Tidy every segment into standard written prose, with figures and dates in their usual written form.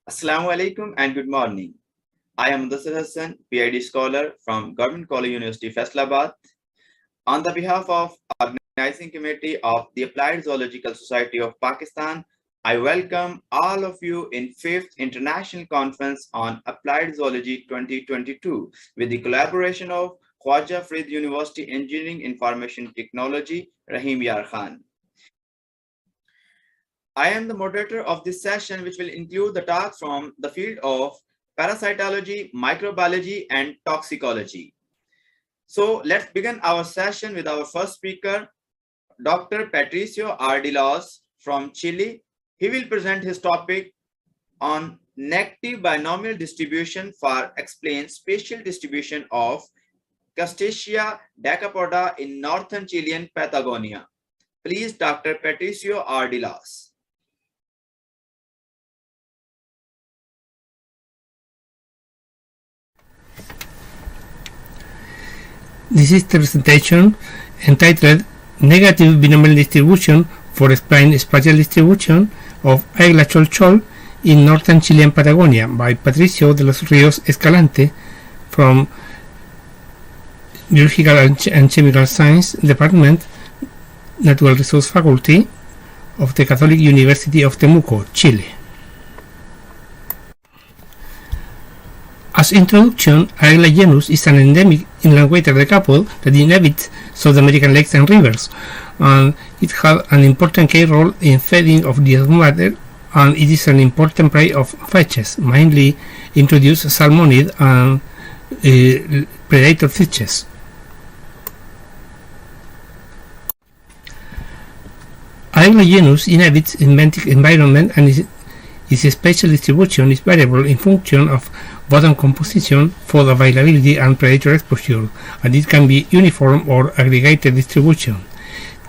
Assalamu alaikum and good morning. I am Mudassir Hassan, PhD scholar from Government College University, Faisalabad. On the behalf of Organizing Committee of the Applied Zoological Society of Pakistan, I welcome all of you in 5th International Conference on Applied Zoology 2022 with the collaboration of Khwaja Farid University Engineering Information Technology, Rahim Yar Khan. I am the moderator of this session, which will include the talks from the field of parasitology, microbiology, and toxicology. So let's begin our session with our first speaker, Dr. Patricio Ardilas from Chile. He will present his topic on negative binomial distribution for explain spatial distribution of Castacea decapoda in northern Chilean Patagonia. Please, Dr. Patricio Ardilas. This is the presentation entitled Negative Binomial Distribution for Explain Spatial Distribution of Águila cholchol in Northern Chilean Patagonia by Patricio de los Ríos Escalante from Biological and Chemical Science Department, Natural Resource Faculty of the Catholic University of Temuco, Chile. As introduction, Águila genus is an endemic inland water decapod that inhabits South American lakes and rivers, and it had an important key role in feeding of the water, and it is an important prey of fishes, mainly introduced salmonid and predator fishes. Águila genus inhabits in benthic environment, and its spatial distribution is variable in function of bottom composition, food availability, and predator exposure, and it can be uniform or aggregated distribution.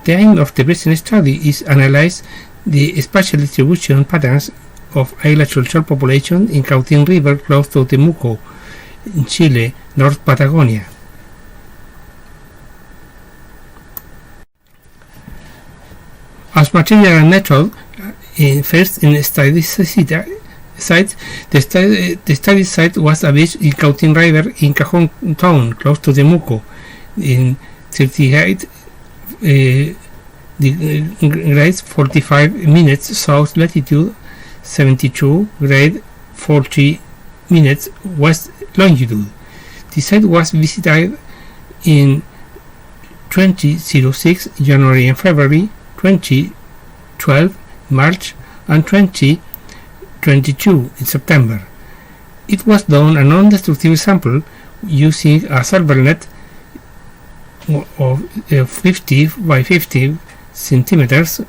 The aim of the present study is analyze the spatial distribution patterns of Águila cholchol population in Cautín River close to Temuco, in Chile, North Patagonia. As material and method, first in study site, the study site was a beach in Cautín River in Cajon town, close to Temuco, in 38 grades 45 minutes south latitude, 72 grade 40 minutes west longitude. The site was visited in 2006, January and February, 2012, March, and 2022 in September. It was done a non-destructive sample using a silver net of 50 by 50 centimeters,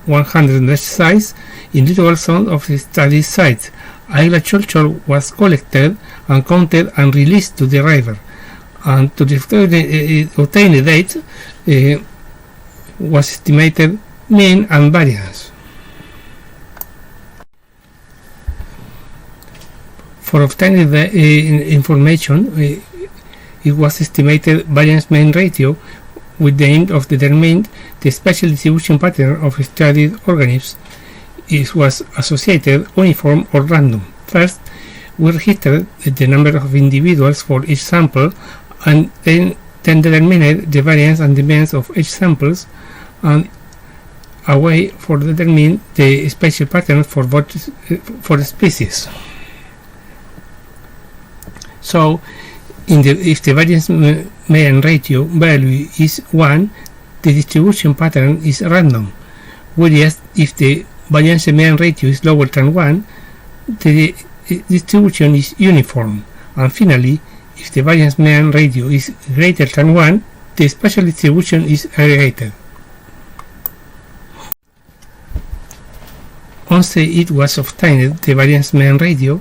100 mesh size, in littoral zone of the study site. Águila cholchol was collected and counted and released to the river, and to obtain a date was estimated mean and variance. For obtaining the information, it was estimated variance mean ratio with the aim of determining the spatial distribution pattern of studied organisms. It was associated, uniform, or random. First, we registered the number of individuals for each sample, and then determined the variance and the means of each samples, and a way for determining the spatial pattern for both for the species. So, if the variance mean ratio value is 1, the distribution pattern is random, whereas if the variance mean ratio is lower than 1, the distribution is uniform, and finally, if the variance mean ratio is greater than 1, the spatial distribution is aggregated. Once it was obtained, the variance mean ratio,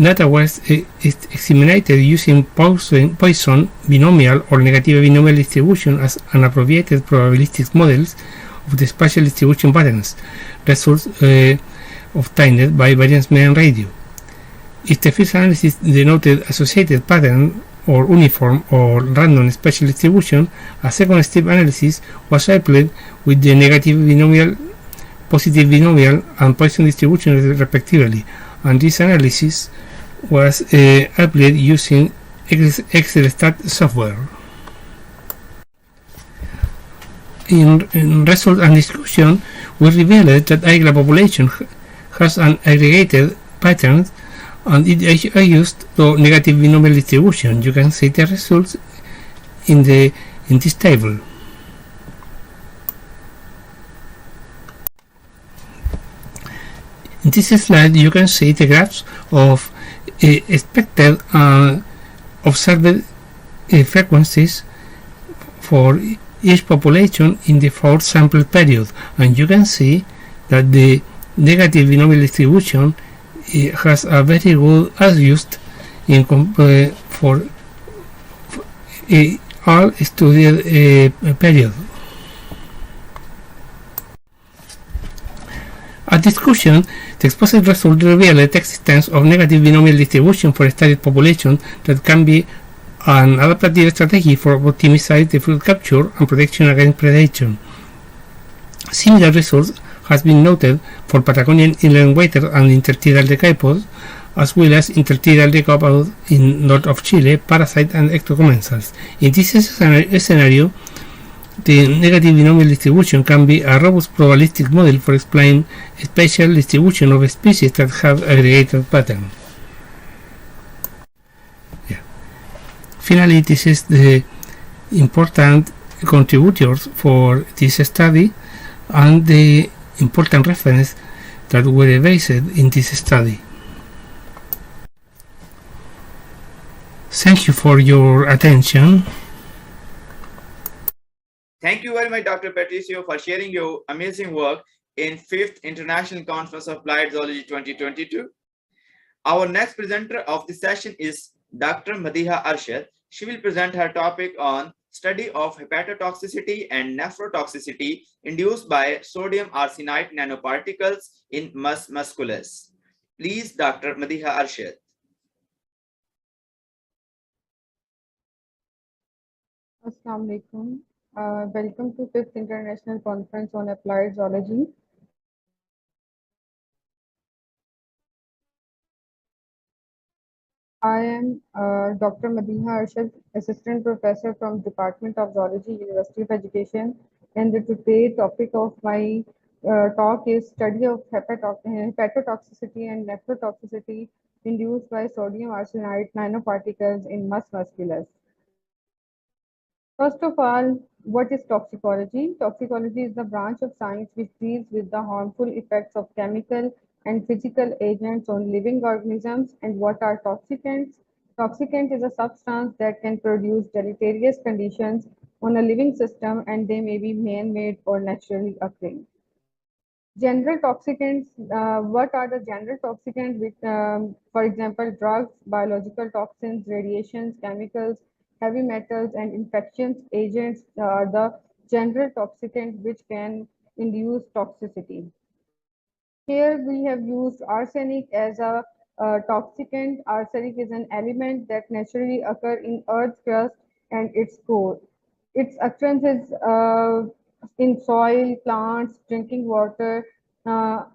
data was examined using Poisson binomial or negative binomial distribution as an appropriate probabilistic models of the spatial distribution patterns, results obtained by variance mean ratio. If the first analysis denoted associated pattern or uniform or random spatial distribution, a second step analysis was applied with the negative binomial, positive binomial, and Poisson distribution respectively, and this analysis was applied using Excelstat software. In result and discussion, we revealed that IGLA population has an aggregated pattern and it used the negative binomial distribution. You can see the results in this table. In this slide, you can see the graphs of expected and observed frequencies for each population in the 4th sample period, and you can see that the negative binomial distribution has a very good adjust in for all studied period. At discussion, the exposed result revealed the existence of negative binomial distribution for studied population that can be an adaptive strategy for optimizing the food capture and protection against predation. Similar results has been noted for Patagonian inland water and intertidal decapods, as well as intertidal decapods in north of Chile, parasite and ectocommensals. In this scenario, the negative binomial distribution can be a robust probabilistic model for explaining spatial distribution of species that have aggregated pattern. Finally, this is the important contributors for this study and the important references that were based in this study. Thank you for your attention. Thank you very much, Dr. Patricio, for sharing your amazing work in 5th International Conference of Applied Zoology 2022. Our next presenter of the session is Dr. Madiha Arshad. She will present her topic on study of hepatotoxicity and nephrotoxicity induced by sodium arsenite nanoparticles in mus musculus. Please, Dr. Madiha Arshad. Assalamu alaikum. Welcome to 5th International Conference on Applied Zoology. I am Dr. Madiha Arshad, Assistant Professor from Department of Zoology, University of Education, and the today topic of my talk is study of hepatotoxicity and nephrotoxicity induced by sodium arsenite nanoparticles in mus musculus. First of all, what is toxicology? Toxicology is the branch of science which deals with the harmful effects of chemical and physical agents on living organisms. And what are toxicants? Toxicant is a substance that can produce deleterious conditions on a living system, and they may be man-made or naturally occurring. General toxicants, what are the general toxicants? Which, for example, drugs, biological toxins, radiations, chemicals, heavy metals, and infectious agents are the general toxicants which can induce toxicity. Here we have used arsenic as a toxicant. Arsenic is an element that naturally occurs in Earth's crust and its core. Its occurrence is in soil, plants, drinking water,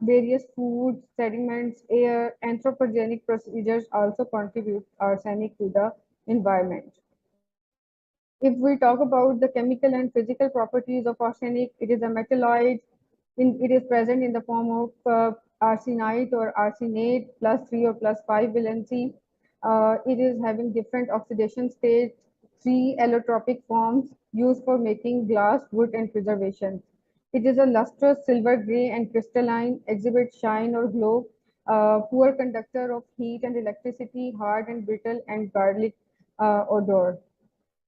various foods, sediments, air. Anthropogenic procedures also contribute arsenic to the environment. If we talk about the chemical and physical properties of arsenic, it is a metalloid. It is present in the form of arsenite or arsenate +3 or +5 valency. It is having different oxidation states, 3 allotropic forms used for making glass, wood, and preservation. It is a lustrous silver gray and crystalline, exhibits shine or glow, poor conductor of heat and electricity, hard and brittle, and garlic odor.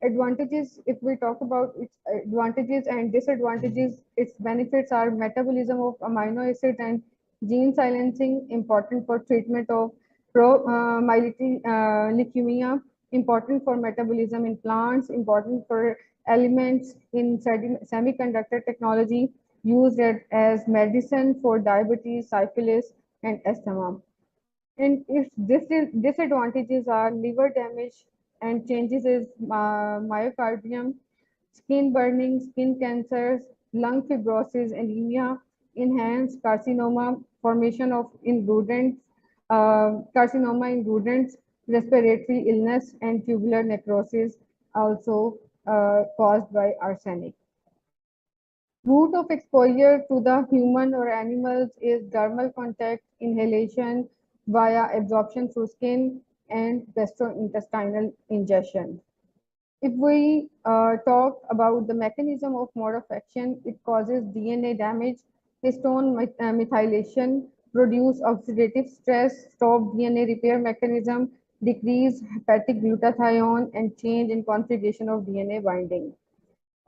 Advantages, if we talk about its advantages and disadvantages, its benefits are metabolism of amino acids and gene silencing, important for treatment of leukemia, important for metabolism in plants, important for elements in semiconductor technology, used as medicine for diabetes, syphilis, and asthma. And its disadvantages are liver damage and changes is myocardium, skin burning, skin cancers, lung fibrosis, anemia, enhanced carcinoma, formation of in rodents, carcinoma in rodents, respiratory illness, and tubular necrosis, also caused by arsenic. Route of exposure to the human or animals is dermal contact, inhalation via absorption through skin, and gastrointestinal ingestion. If we talk about the mechanism of mode of action, it causes DNA damage, histone methylation, produce oxidative stress, stop DNA repair mechanism, decrease hepatic glutathione, and change in configuration of DNA binding.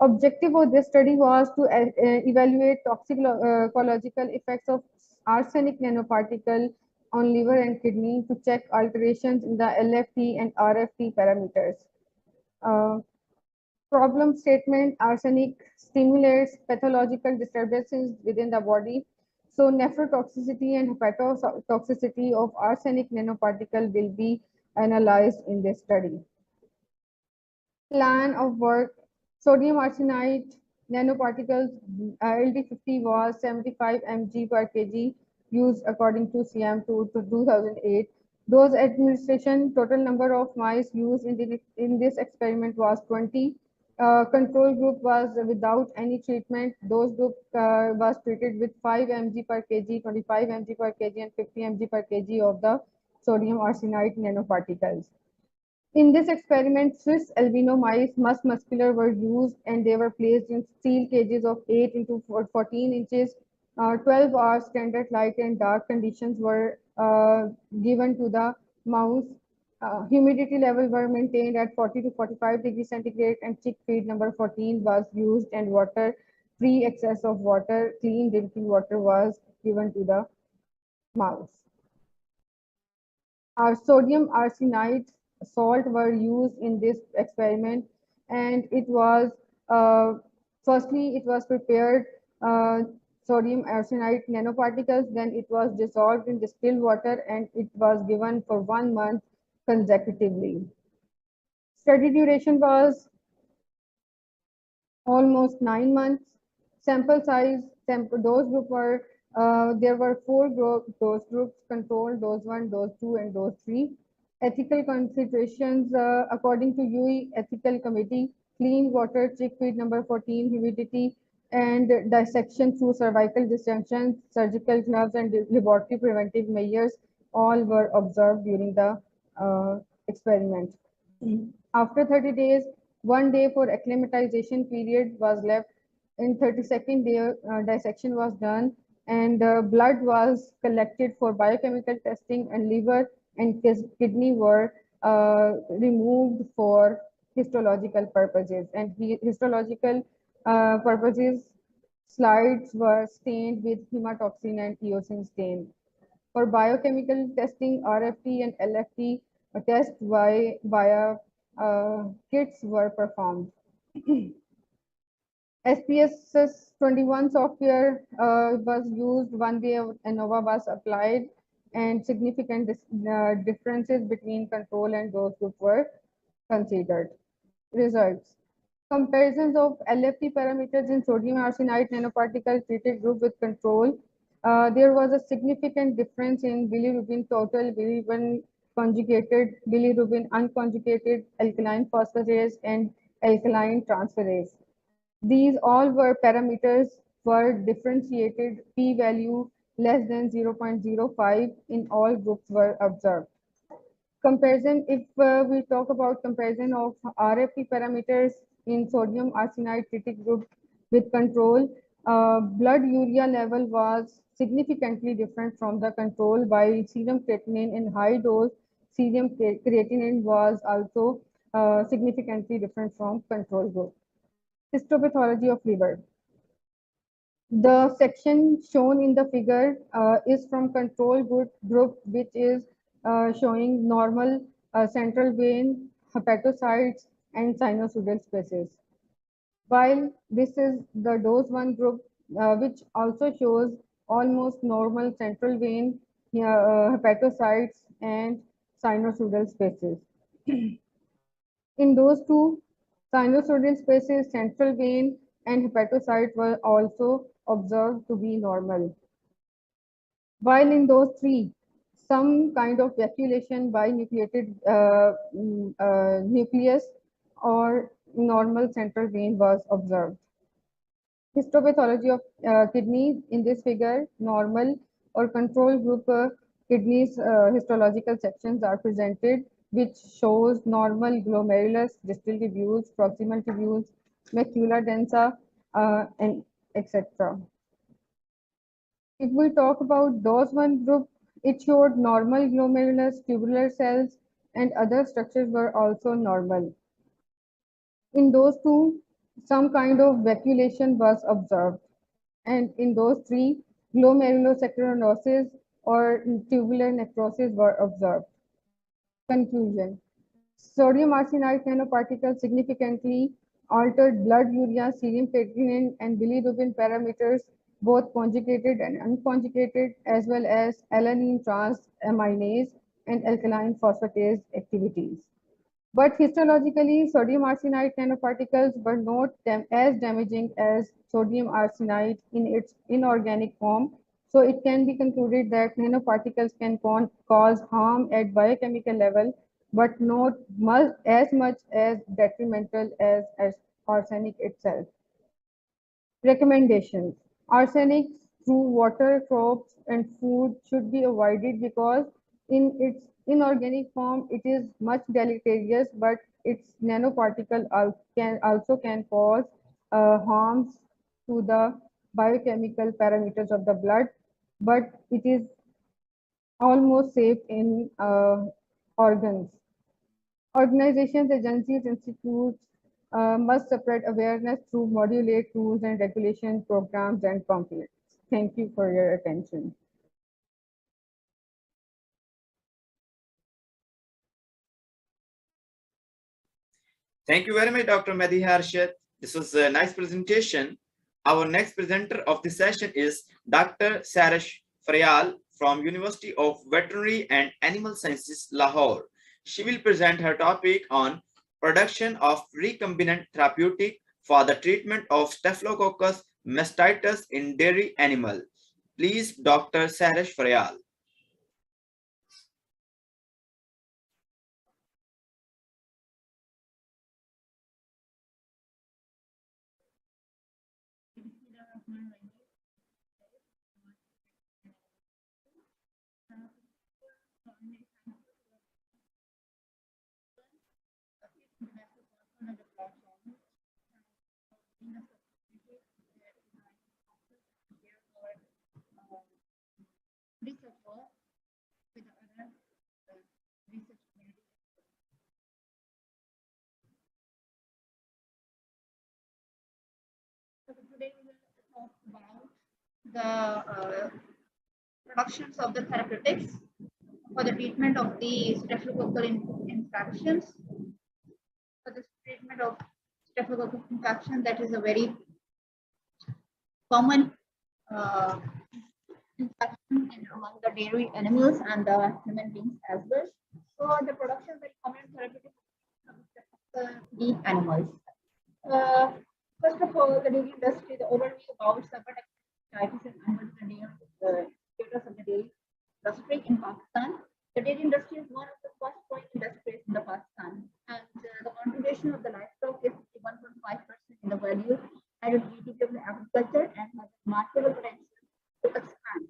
Objective of this study was to evaluate toxicological effects of arsenic nanoparticle on liver and kidney to check alterations in the LFT and Rfp parameters. Uh, Problem statement: arsenic stimulates pathological disturbances within the body. So nephrotoxicity and hepatotoxicity of arsenic nanoparticle will be analyzed in this study. Plan of work: sodium arsenide nanoparticles LD50 was 75 mg per kg used according to CM to 2008. Dose administration: total number of mice used in this experiment was 20. Control group was without any treatment. Dose group was treated with 5 mg per kg, 25 mg per kg, and 50 mg per kg of the sodium arsenide nanoparticles. In this experiment, Swiss albino mice muscular were used, and they were placed in steel cages of 8 into 14 inches. 12 hours standard light and dark conditions were given to the mouse. Humidity level were maintained at 40 to 45 degrees centigrade, and chick feed number 14 was used, and water, free excess of water, clean drinking water was given to the mouse. Our sodium arsenide salt were used in this experiment, and it was firstly it was prepared sodium arsenide nanoparticles, then it was dissolved in distilled water, and it was given for 1 month consecutively. Study duration was almost 9 months. Sample size, dose group were, there were 4 dose groups: control, dose 1, dose 2, and dose 3. Ethical considerations, according to UE Ethical Committee: clean water, chick feed number 14, humidity, and dissection through cervical dissection, surgical gloves, and laboratory preventive measures all were observed during the experiment. After 30 days, 1 day for acclimatization period was left. In 32nd day, dissection was done, and blood was collected for biochemical testing, and liver and kidney were removed for histological purposes. And histological purposes, slides were stained with hematoxin and eosin stain. For biochemical testing, RFT and LFT tests via kits were performed. SPS 21 software was used. 1 day of ANOVA was applied, and significant differences between control and dose group were considered. Results: comparisons of LFT parameters in sodium arsenide nanoparticle treated group with control. There was a significant difference in bilirubin total, bilirubin conjugated, bilirubin unconjugated, alkaline phosphatase, and alkaline transferase. These all were parameters were differentiated. P-value less than 0.05 in all groups were observed. Comparison: if we talk about comparison of RFP parameters in sodium arsenide treated group with control, blood urea level was significantly different from the control, while serum creatinine in high dose serum creatinine was also significantly different from control group. Histopathology of liver. The section shown in the figure is from control group, which is showing normal central vein, hepatocytes, and sinusoidal spaces. While this is the dose 1 group, which also shows almost normal central vein, hepatocytes, and sinusoidal spaces. In those two, sinusoidal spaces, central vein, and hepatocyte were also observed to be normal. While in those three, some kind of vacuolation by nucleated nucleus or normal central vein was observed. Histopathology of kidneys. In this figure, normal or control group kidneys histological sections are presented, which shows normal glomerulus, distal tubules, proximal tubules, macula densa, and etc. If we talk about those one group, it showed normal glomerulus, tubular cells, and other structures were also normal. In those two, some kind of vacuolation was observed. And in those three, glomerulosaccharidosis or tubular necrosis were observed. Conclusion. Sodium arsenide nanoparticles significantly altered blood urea, serum creatinine, and bilirubin parameters, both conjugated and unconjugated, as well as alanine transaminase and alkaline phosphatase activities. But histologically, sodium arsenide nanoparticles were not as damaging as sodium arsenide in its inorganic form. So it can be concluded that nanoparticles can cause harm at biochemical level, but not as much as detrimental as arsenic itself. Recommendations. Arsenic through water, crops, and food should be avoided because in its inorganic form it is much deleterious, but its nanoparticle also can cause harms to the biochemical parameters of the blood, but it is almost safe in organs. Organizations, agencies, institutes must spread awareness through modulate tools and regulation programs and pamphlets. Thank you for your attention. Thank you very much, Dr. Mehdi Harshad. This was a nice presentation. Our next presenter of the session is Dr. Sarish Freyal from University of Veterinary and Animal Sciences, Lahore. She will present her topic on production of recombinant therapeutic for the treatment of Staphylococcus mastitis in dairy animal. Please, Dr. Sarish Freyal. Today we will talk about the productions of the therapeutics for the treatment of the staphylococcal infections. For the treatment of staphylococcus infection, that is a very common infection among the dairy animals and the human beings as well. So the production of the recombinant therapeutics of the animals. First of all, the dairy industry, the overview about hepatitis in animals and the status of the dairy industry in Pakistan. The dairy industry is one of the first growing industries in the Pakistan, and the contribution of the livestock is 1.5% in the value added GDP of the agriculture and has remarkable potential to expand.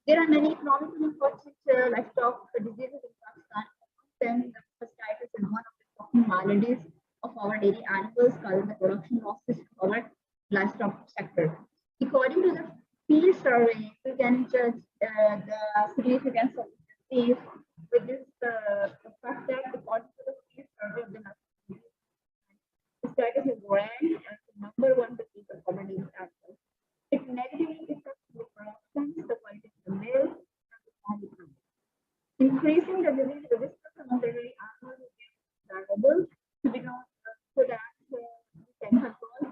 There are many economically important livestock diseases in Pakistan. Then the mastitis is one of the shocking maladies of our dairy animals, causing the production losses to our livestock sector. According to the field survey, we can judge the significance of the disease with this fact that according to the field survey of the mastitis is ranked as the #1 disease of our dairy animals. It negatively affects the production, the quality of the milk, and the quality. Increasing the disease resistance among the dairy animals is desirable to be known so that we can control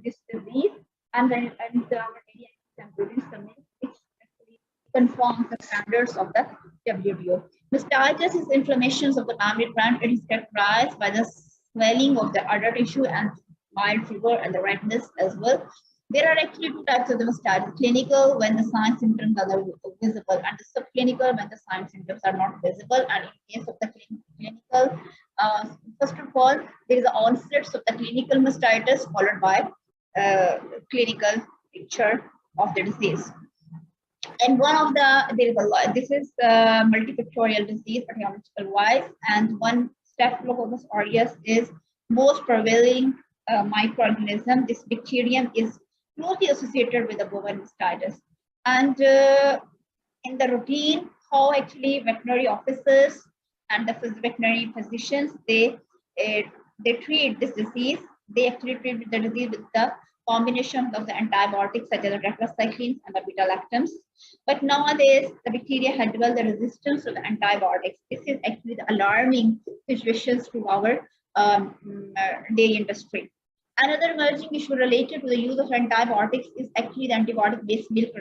this disease and then our dairy can produce the milk which actually conforms the standards of the WTO. Mastitis is inflammations of the mammary gland. It is characterized by the swelling of the udder tissue and mild fever and the redness as well. There are actually two types of the mastitis: clinical, when the signs symptoms are visible, and the subclinical, when the signs symptoms are not visible. And in case of the clinical, first of all, there is the onset of the clinical mastitis followed by clinical picture of the disease. And one of the, there is a lot, this is multifactorial disease etiological wise, and one Staphylococcus aureus is most prevailing microorganism. This bacterium is closely associated with the bovine mastitis. And in the routine, how actually veterinary officers and the veterinary physicians, they treat this disease. They actually treat the disease with the combination of the antibiotics such as the tetracyclines and the beta-lactams. But nowadays, the bacteria had developed the resistance to the antibiotics. This is actually the alarming situations to our dairy industry. Another emerging issue related to the use of antibiotics is actually the antibiotic-based milk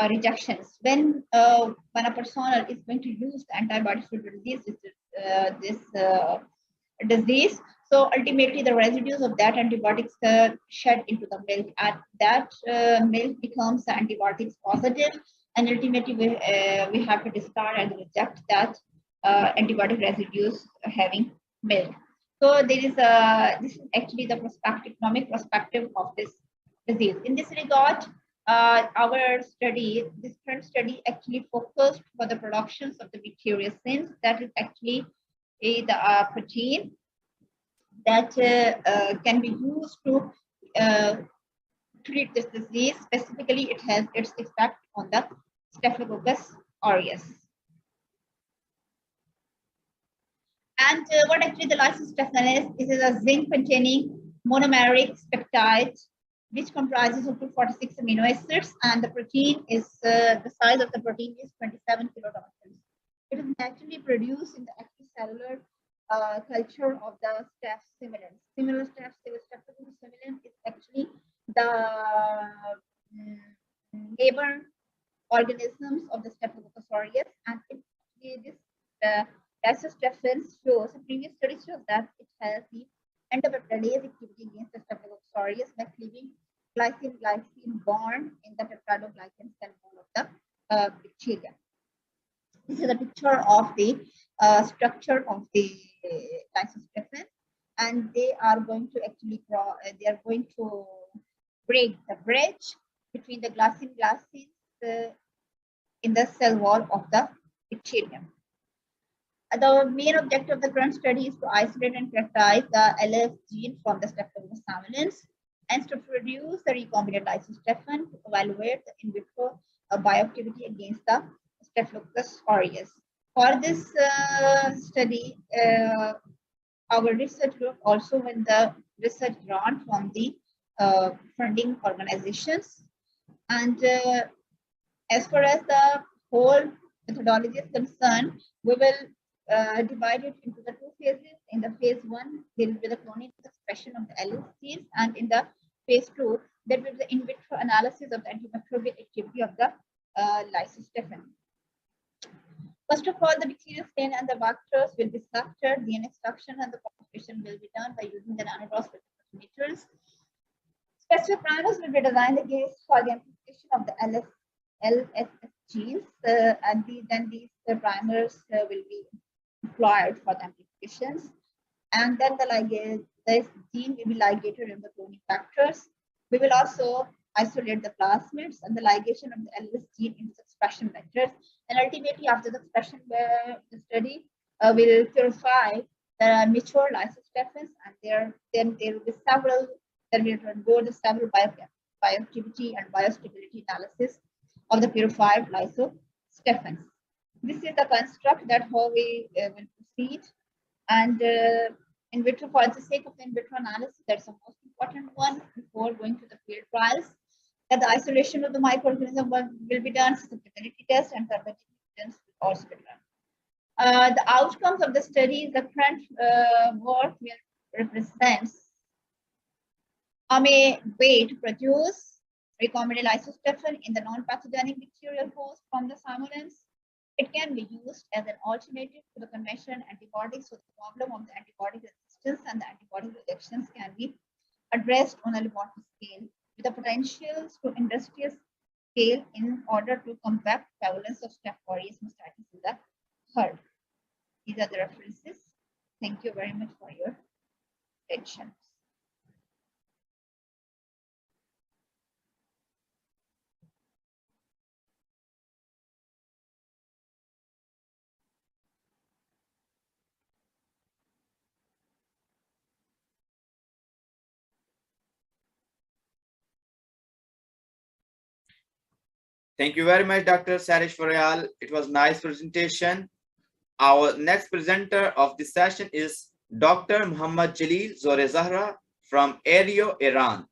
rejections. When a person is going to use the antibiotics to disease disease, so ultimately the residues of that antibiotics shed into the milk, and that milk becomes antibiotics positive, and ultimately we have to discard and reject that antibiotic residues having milk. So there is this is actually the economic perspective of this disease. In this regard, our study, this current study actually focused for the productions of the bacteriocins, that is actually the protein that can be used to treat this disease. Specifically, it has its effect on the Staphylococcus aureus. And what actually the lysostefan is a zinc-containing monomeric peptide, which comprises of 246 amino acids, and the protein is the size of the protein is 27 kilodaltons. It is naturally produced in the extracellular culture of the staph similans. Similar staph similans is actually the neighbor organisms of the Staphylococcus aureus, and this lysostefan shows, a previous study shows that it has the endopeptidase activity against the Staphylococcus aureus by cleaving glycine bond in the peptidoglycan cell wall of the bacteria. This is a picture of the structure of the lysostefan, and they are going to actually break the bridge between the glycines in the cell wall of the bacterium. The main objective of the current study is to isolate and characterize the LS gene from the Staphylococcus similans and to produce the recombinant lysostefan to evaluate the in vitro bioactivity against the Staphylococcus aureus. For this study, our research group also won the research grant from the funding organizations. And as far as the whole methodology is concerned, we will divide it into the two phases. In the phase 1, there will be the cloning expression of the LSTs, and in the phase 2, there will be the in vitro analysis of the antimicrobial activity of the lysostefan. First of all, the bacterial stain and the vectors will be structured. DNA extraction and the quantification will be done by using the Nanoparticles. Specific primers will be designed against for the amplification of the LSS genes, and then these primers will be employed for the amplifications. And then this gene will be ligated in the cloning factors. We will also isolate the plasmids and the ligation of the LS gene into the expression vectors. And ultimately, after the expression the study, will purify the mature lysostefans, and then there will be several. Then we will go to several bioactivity and biostability analysis of the purified lysostefans. This is the construct that how we will proceed. And in vitro, for the sake of the in vitro analysis, that's the most important one before going to the field trials. That the isolation of the microorganism will be done, susceptibility test and thermogenesis will also be done. The outcomes of the study, the current work will represent a way to produce recombinant lysostefan in the non-pathogenic bacterial host from the similans. It can be used as an alternative to the conventional antibiotics, so the problem of the antibiotic resistance and the antibiotic rejections can be addressed on a laboratory scale with the potentials to industrial scale in order to combat prevalence of Staph aureus mastitis in the herd. These are the references. Thank you very much for your attention. Thank you very much, Dr. Sarish Freyal. It was nice presentation. Our next presenter of this session is Dr. Muhammad Jalil Zore Zahra from Ario, Iran.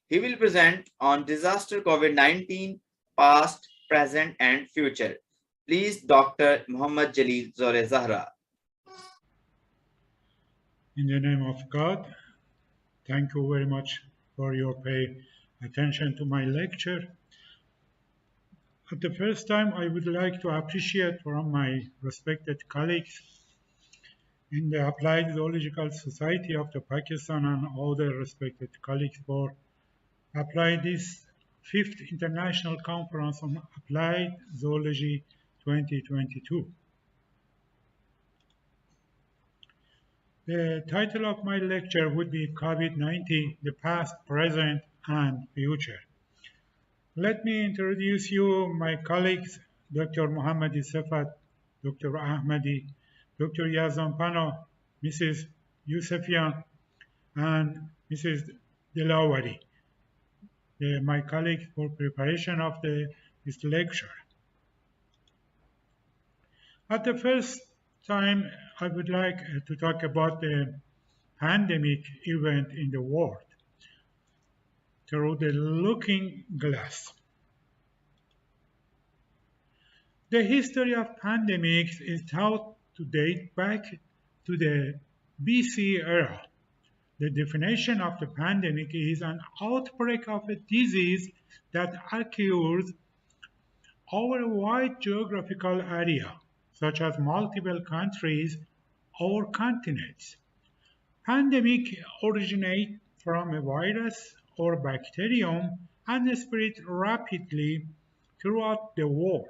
He will present on disaster COVID-19, past, present, and future. Please, Dr. Muhammad Jalil Zore Zahra. In the name of God, thank you very much for your pay attention to my lecture. At the first time, I would like to appreciate from my respected colleagues in the Applied Zoological Society of the Pakistan and other respected colleagues for applying this 5th International Conference on Applied Zoology 2022. The title of my lecture would be COVID-19, the past, present, and future. Let me introduce you my colleagues, Dr. Muhammad Safat, Dr. Ahmadi, Dr. Yazan Pano, Mrs. Yusefian, and Mrs. Delawari, my colleagues for preparation of this lecture. At the first time, I would like to talk about the pandemic event in the world through the looking glass. The history of pandemics is thought to date back to the BC era. The definition of the pandemic is an outbreak of a disease that occurs over a wide geographical area, such as multiple countries or continents. Pandemic originate from a virus or bacterium and spread rapidly throughout the world.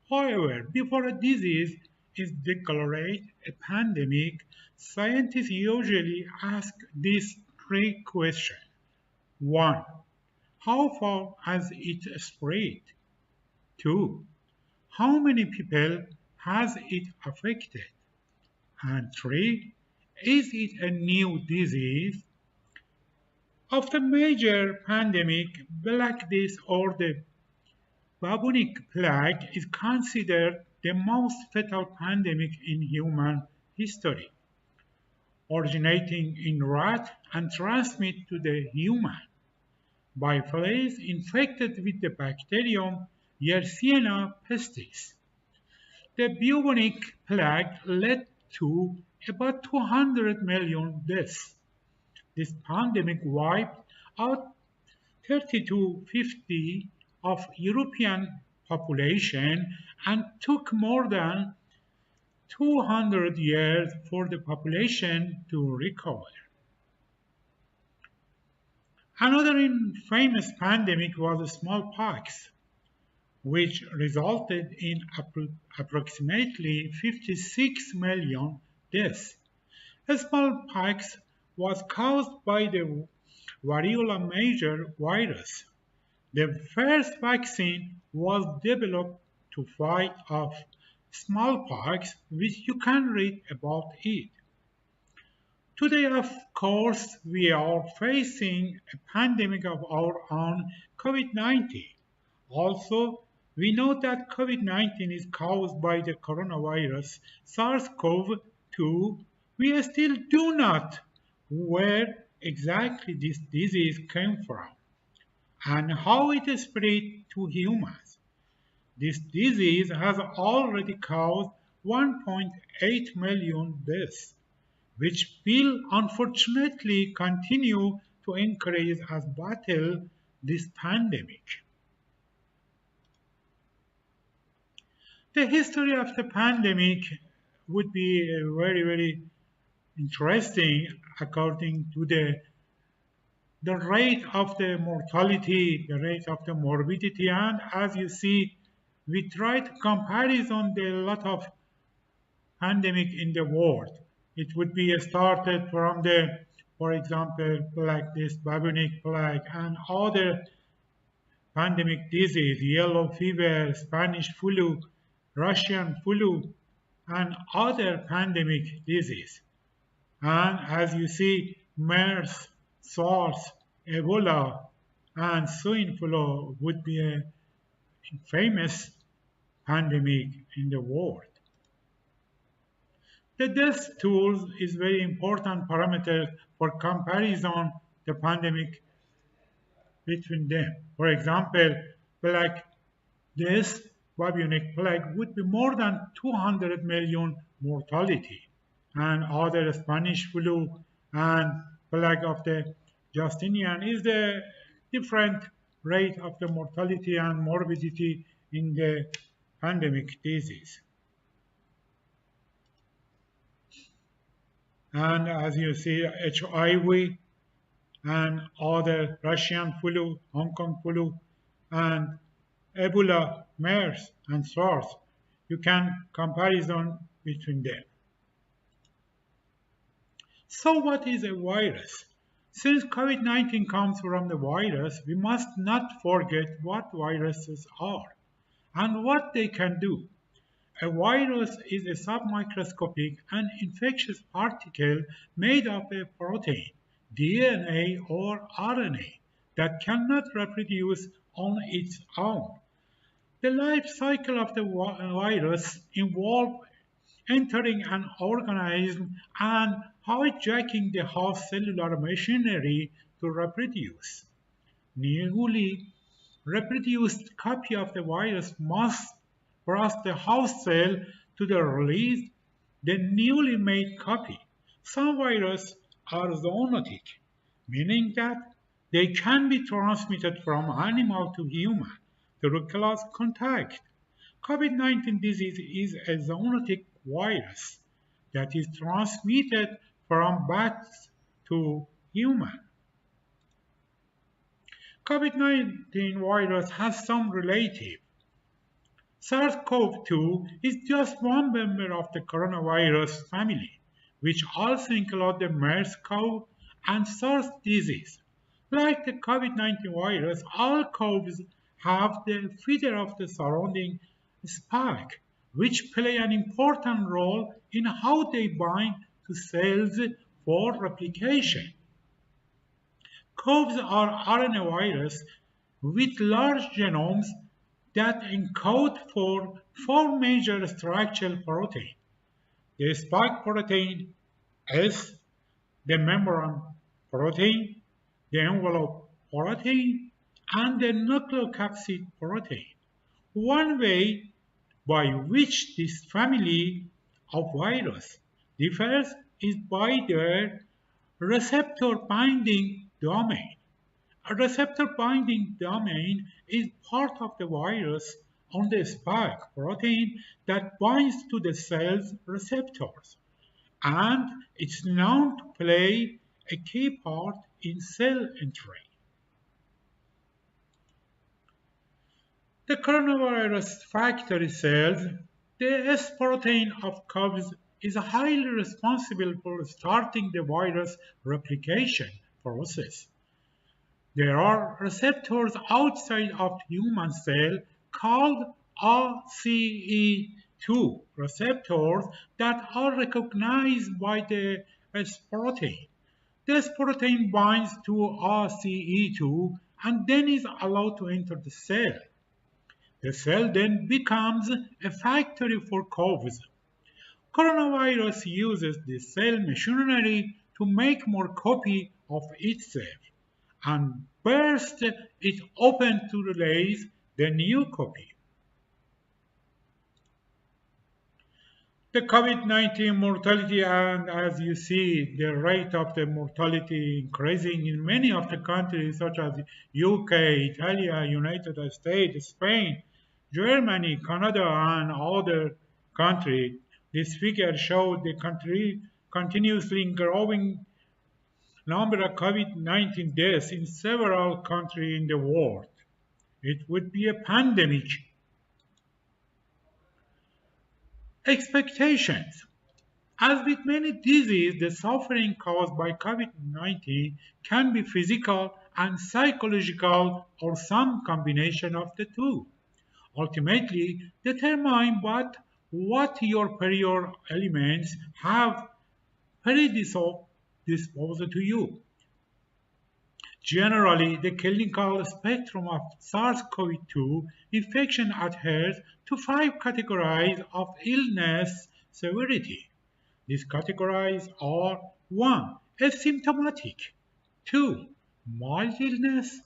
However, before a disease is declared a pandemic, scientists usually ask these three questions. 1. How far has it spread? 2. How many people has it affected? And 3. Is it a new disease? After major pandemic, Black Death or the Bubonic Plague is considered the most fatal pandemic in human history, originating in rat and transmitted to the human by fleas infected with the bacterium Yersinia pestis. The Bubonic Plague led to about 200 million deaths. This pandemic wiped out 30 to 50 of European population and took more than 200 years for the population to recover. Another famous pandemic was smallpox, which resulted in approximately 56 million deaths. Smallpox was caused by the variola major virus. The first vaccine was developed to fight off smallpox, which you can read about it. Today, of course, we are facing a pandemic of our own, COVID-19. Also, we know that COVID-19 is caused by the coronavirus SARS-CoV-2. We still do not know where exactly this disease came from and how it spread to humans. This disease has already caused 1.8 million deaths, which will unfortunately continue to increase as battle this pandemic. The history of the pandemic would be very, very interesting according to the the rate of the mortality, the rate of the morbidity, and as you see, we tried comparison the lot of pandemic in the world. It would be started from the, for example, like this Bubonic Plague and other pandemic disease, yellow fever, Spanish flu, Russian flu, and other pandemic disease. And as you see, MERS, SARS, Ebola, and swine flu would be a famous pandemic in the world. The death tools is very important parameter for comparison the pandemic between them. For example, like this bubonic plague would be more than 200 million mortality, and other Spanish flu and plague of the Justinian is the different rate of the mortality and morbidity in the pandemic disease. And as you see, HIV and other Russian flu, Hong Kong flu, and Ebola, MERS, and SARS, you can comparison between them. So what is a virus? Since COVID-19 comes from the virus, we must not forget what viruses are and what they can do. A virus is a submicroscopic and infectious particle made of a protein, DNA or RNA, that cannot reproduce on its own. The life cycle of the virus involves entering an organism and hijacking the host cellular machinery to reproduce. Newly reproduced copy of the virus must cross the host cell to the release the newly made copy. Some viruses are zoonotic, meaning that they can be transmitted from animal to human through close contact. COVID-19 disease is a zoonotic virus that is transmitted from bats to human. COVID-19 virus has some relative. SARS-CoV-2 is just one member of the coronavirus family, which also includes the MERS-CoV and SARS disease. Like the COVID-19 virus, all CoVs have the feeder of the surrounding spike, which play an important role in how they bind to cells for replication. CoVs are RNA viruses with large genomes that encode for 4 major structural proteins: the spike protein S, the membrane protein, the envelope protein, and the nucleocapsid protein. One way by which this family of viruses differs is by their receptor binding domain. A receptor binding domain is part of the virus on the spike protein that binds to the cell's receptors, and it's known to play a key part in cell entry. The coronavirus factory cells, the S protein of CoVs, is highly responsible for starting the virus replication process. There are receptors outside of human cell called ACE2 receptors that are recognized by the S protein. This protein binds to ACE2 and then is allowed to enter the cell. The cell then becomes a factory for CoVs. Coronavirus uses the cell machinery to make more copy of itself and burst it open to release the new copy. The COVID-19 mortality, and as you see, the rate of the mortality increasing in many of the countries such as UK, Italy, United States, Spain, Germany, Canada, and other countries. This figure showed the country continuously growing number of COVID-19 deaths in several countries in the world. It would be a pandemic. Expectations. As with many diseases, the suffering caused by COVID-19 can be physical and psychological or some combination of the two. Ultimately, determine what your prior elements have predisposed to you. Generally, the clinical spectrum of SARS-CoV-2 infection adheres to 5 categories of illness severity. These categories are 1. Asymptomatic, 2. Mild illness,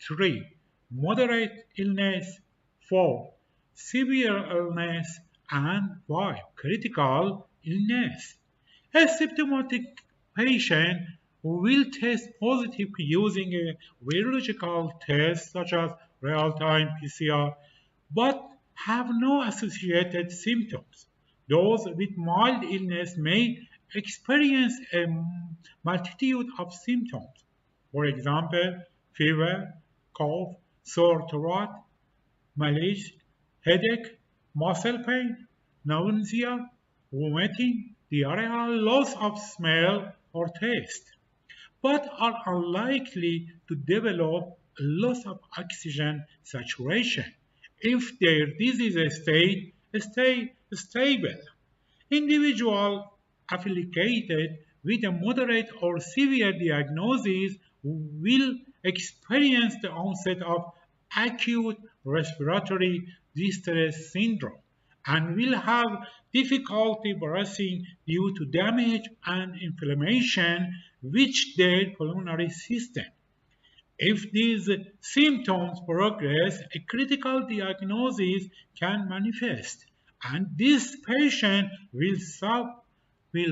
3. Moderate illness, 4. Severe illness, and 5. Critical illness. Asymptomatic patient will test positive using a virological test such as real-time PCR, but have no associated symptoms. Those with mild illness may experience a multitude of symptoms. For example, fever, cough, sore throat, malaise, headache, muscle pain, nausea, vomiting, diarrhea, loss of smell or taste, but are unlikely to develop a loss of oxygen saturation if their disease state stays stable. Individuals afflicted with a moderate or severe diagnosis will experience the onset of acute respiratory distress syndrome and will have difficulty breathing due to damage and inflammation which their pulmonary system. If these symptoms progress, a critical diagnosis can manifest, and this patient will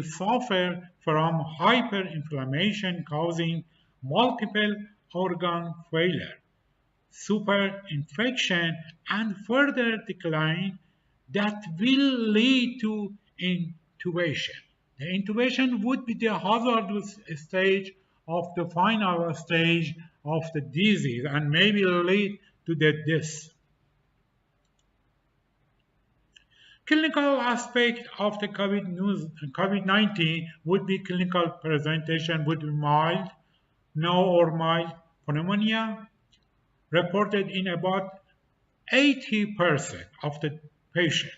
suffer from hyperinflammation causing multiple organ failure, superinfection, and further decline that will lead to intubation. The intubation would be the hazardous stage of the final stage of the disease and maybe lead to the death. Clinical aspect of the COVID-19 would be clinical presentation would be mild, no or mild pneumonia, reported in about 80% of the patient.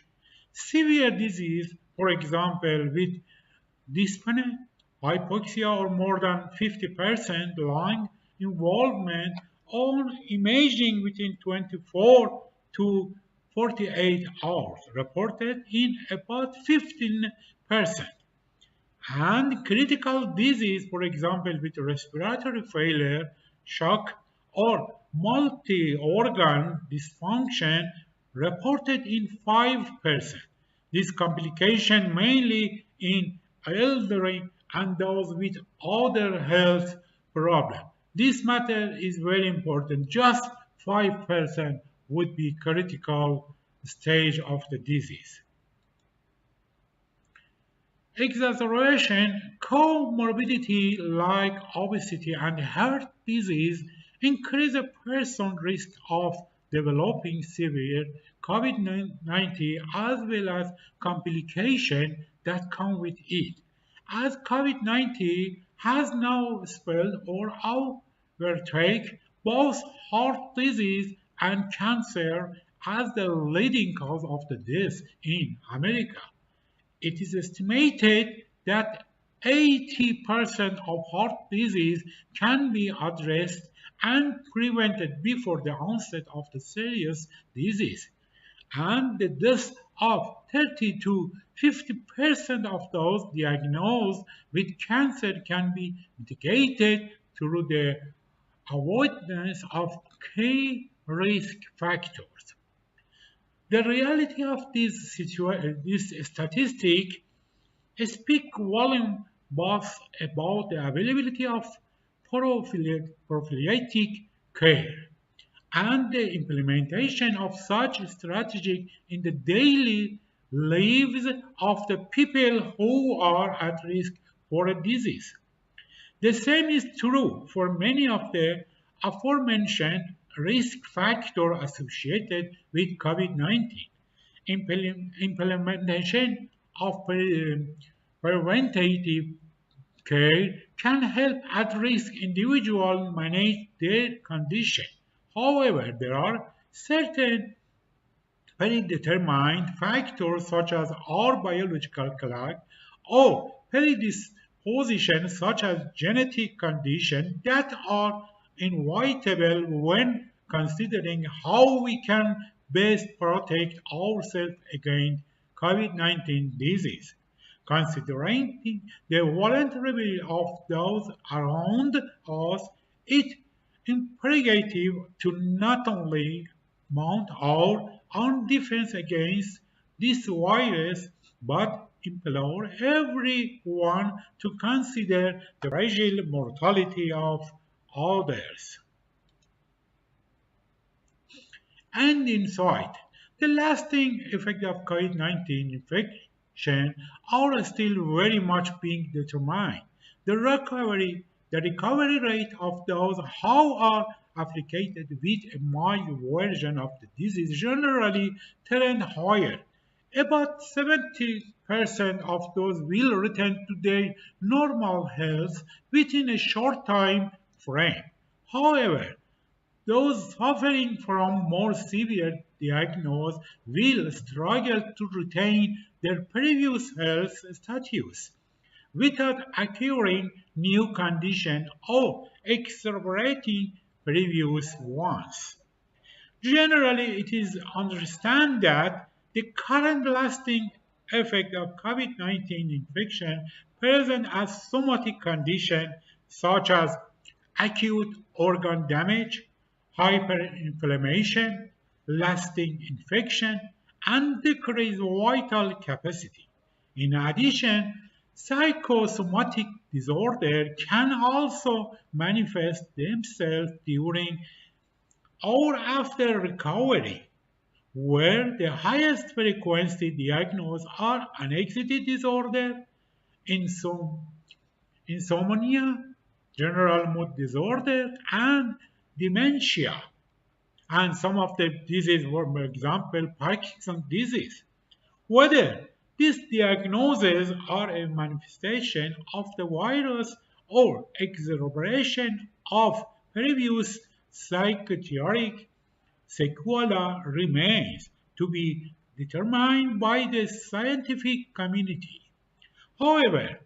Severe disease, for example, with dyspnea, hypoxia, or more than 50% lung involvement on imaging within 24 to 48 hours, reported in about 15%. And critical disease, for example, with respiratory failure, shock, or multi-organ dysfunction, reported in 5%. This complication mainly in elderly and those with other health problems. This matter is very important. Just 5% would be critical stage of the disease. Exacerbation, comorbidity like obesity and heart disease increase a person's risk of developing severe COVID-19 as well as complications that come with it. As COVID-19 has now spread or overtake both heart disease and cancer as the leading cause of the death in America. It is estimated that 80% of heart disease can be addressed and prevented before the onset of the serious disease, and the death of 30 to 50% of those diagnosed with cancer can be mitigated through the avoidance of key risk factors. The reality of this statistic speaks volume both about the availability of prophylactic care and the implementation of such strategy in the daily lives of the people who are at risk for a disease. The same is true for many of the aforementioned risk factors associated with COVID-19. Implementation of preventative care can help at-risk individuals manage their condition. However, there are certain predetermined factors such as our biological clock or predisposition such as genetic condition that are inevitable when considering how we can best protect ourselves against COVID-19 disease. Considering the vulnerability of those around us, it imperative to not only mount our own defense against this virus, but implore everyone to consider the fragile mortality of others. And in sight, the lasting effect of COVID-19 infection are still very much being determined. The recovery rate of those who are afflicted with a mild version of the disease generally trend higher. About 70% of those will return to their normal health within a short time frame. However, those suffering from more severe diagnosis will struggle to retain their previous health status without acquiring new conditions or exacerbating previous ones. Generally, it is understood that the current lasting effect of COVID-19 infection present as somatic conditions such as acute organ damage, hyperinflammation, lasting infection, and decreased vital capacity. In addition, psychosomatic disorders can also manifest themselves during or after recovery, where the highest frequency diagnosed are anxiety disorder, insomnia, general mood disorder, and dementia. And some of the diseases, for example, Parkinson's disease. Whether these diagnoses are a manifestation of the virus or exacerbation of previous psychiatric sequela remains to be determined by the scientific community. However,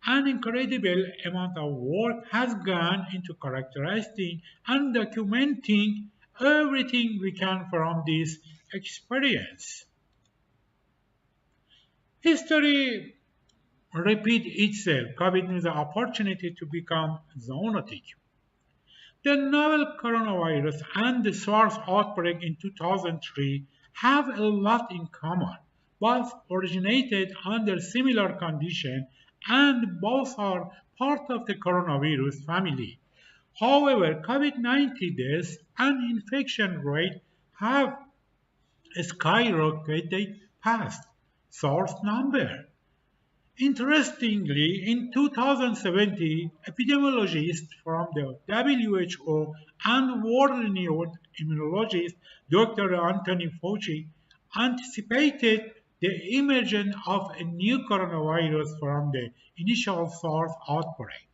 an incredible amount of work has gone into characterizing and documenting everything we can from this experience. History repeats itself, giving the opportunity to become zoonotic. The novel coronavirus and the SARS outbreak in 2003 have a lot in common. Both originated under similar conditions and both are part of the coronavirus family. However, COVID-19 deaths and infection rate have skyrocketed past SARS number. Interestingly, in 2017, epidemiologists from the WHO and world-renowned immunologist Dr. Anthony Fauci anticipated the emergence of a new coronavirus from the initial SARS outbreak.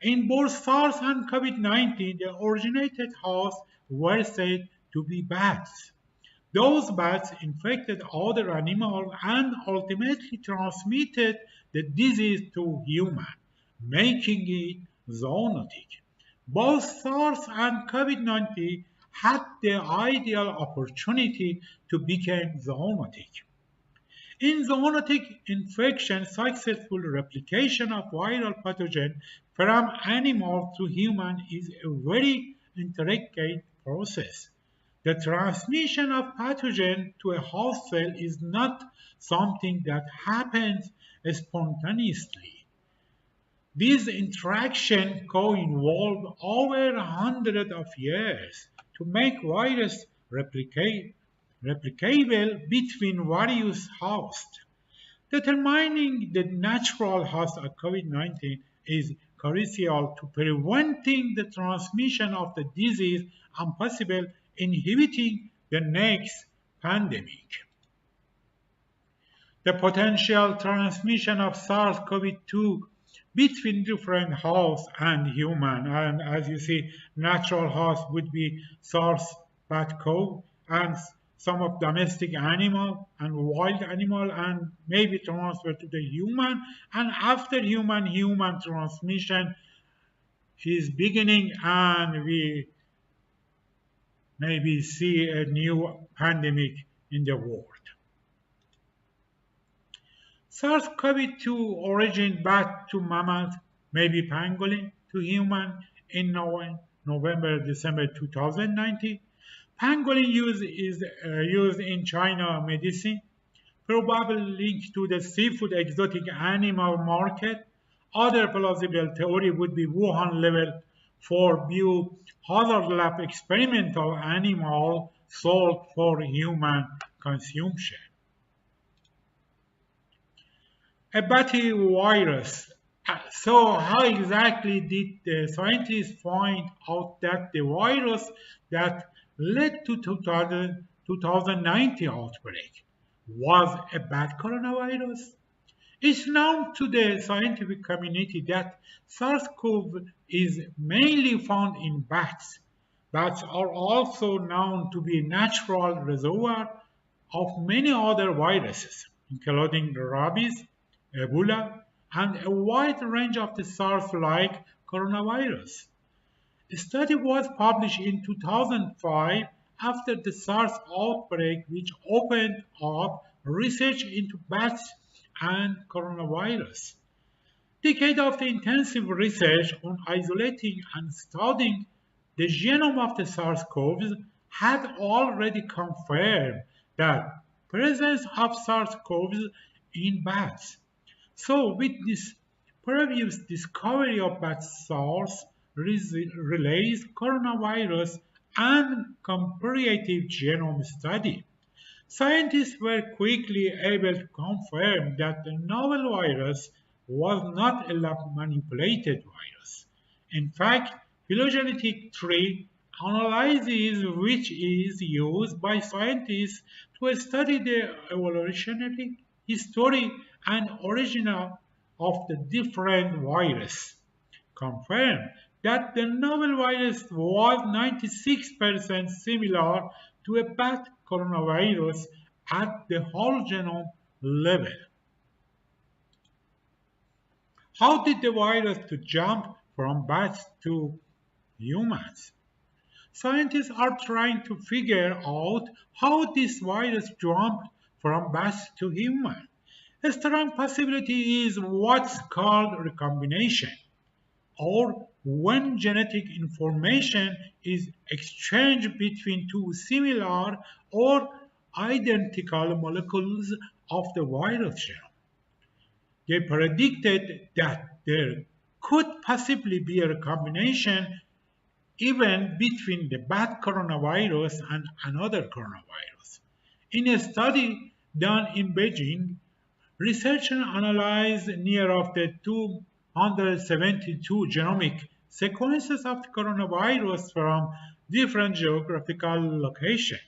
In both SARS and COVID-19, the originated hosts were said to be bats. Those bats infected other animals and ultimately transmitted the disease to humans, making it zoonotic. Both SARS and COVID-19 had the ideal opportunity to become zoonotic. In zoonotic infection, successful replication of viral pathogen from animal to human is a very intricate process. The transmission of pathogen to a host cell is not something that happens spontaneously. These interactions co-involve over hundreds of years to make virus replicable between various hosts. Determining the natural host of COVID-19 is crucial to preventing the transmission of the disease and possible inhibiting the next pandemic. The potential transmission of SARS-CoV-2 between different hosts and human, and as you see, natural host would be SARS-CoV and some of domestic animal and wild animal, and maybe transfer to the human, and after human transmission is beginning, and we maybe see a new pandemic in the world. SARS-CoV-2 origin bat to mammoth, maybe pangolin to human in November, December 2019. Pangolin is used in China medicine, probably linked to the seafood exotic animal market. Other plausible theory would be Wuhan level 4 biohazard lab experimental animal sold for human consumption. A batty virus. So how exactly did the scientists find out that the virus that led to 2019 outbreak was a bat coronavirus? It's known to the scientific community that SARS-CoV is mainly found in bats. Bats are also known to be natural reservoir of many other viruses, including rabies, Ebola, and a wide range of the SARS-like coronavirus. The study was published in 2005 after the SARS outbreak, which opened up research into bats and coronavirus. Decades of the intensive research on isolating and studying the genome of the SARS-CoV had already confirmed the presence of SARS-CoV in bats. So with this previous discovery of bat SARS relays coronavirus and comparative genome study, scientists were quickly able to confirm that the novel virus was not a lab-manipulated virus. In fact, phylogenetic tree analysis, which is used by scientists to study the evolutionary history and origin of the different viruses, confirmed that the novel virus was 96% similar to a bat coronavirus at the whole genome level. How did the virus to jump from bats to humans? Scientists are trying to figure out how this virus jumped from bats to humans. A strong possibility is what's called recombination, or when genetic information is exchanged between two similar or identical molecules of the virus genome. They predicted that there could possibly be a recombination even between the bat coronavirus and another coronavirus. In a study done in Beijing, researchers analyzed near of the 272 genomic sequences of the coronavirus from different geographical locations.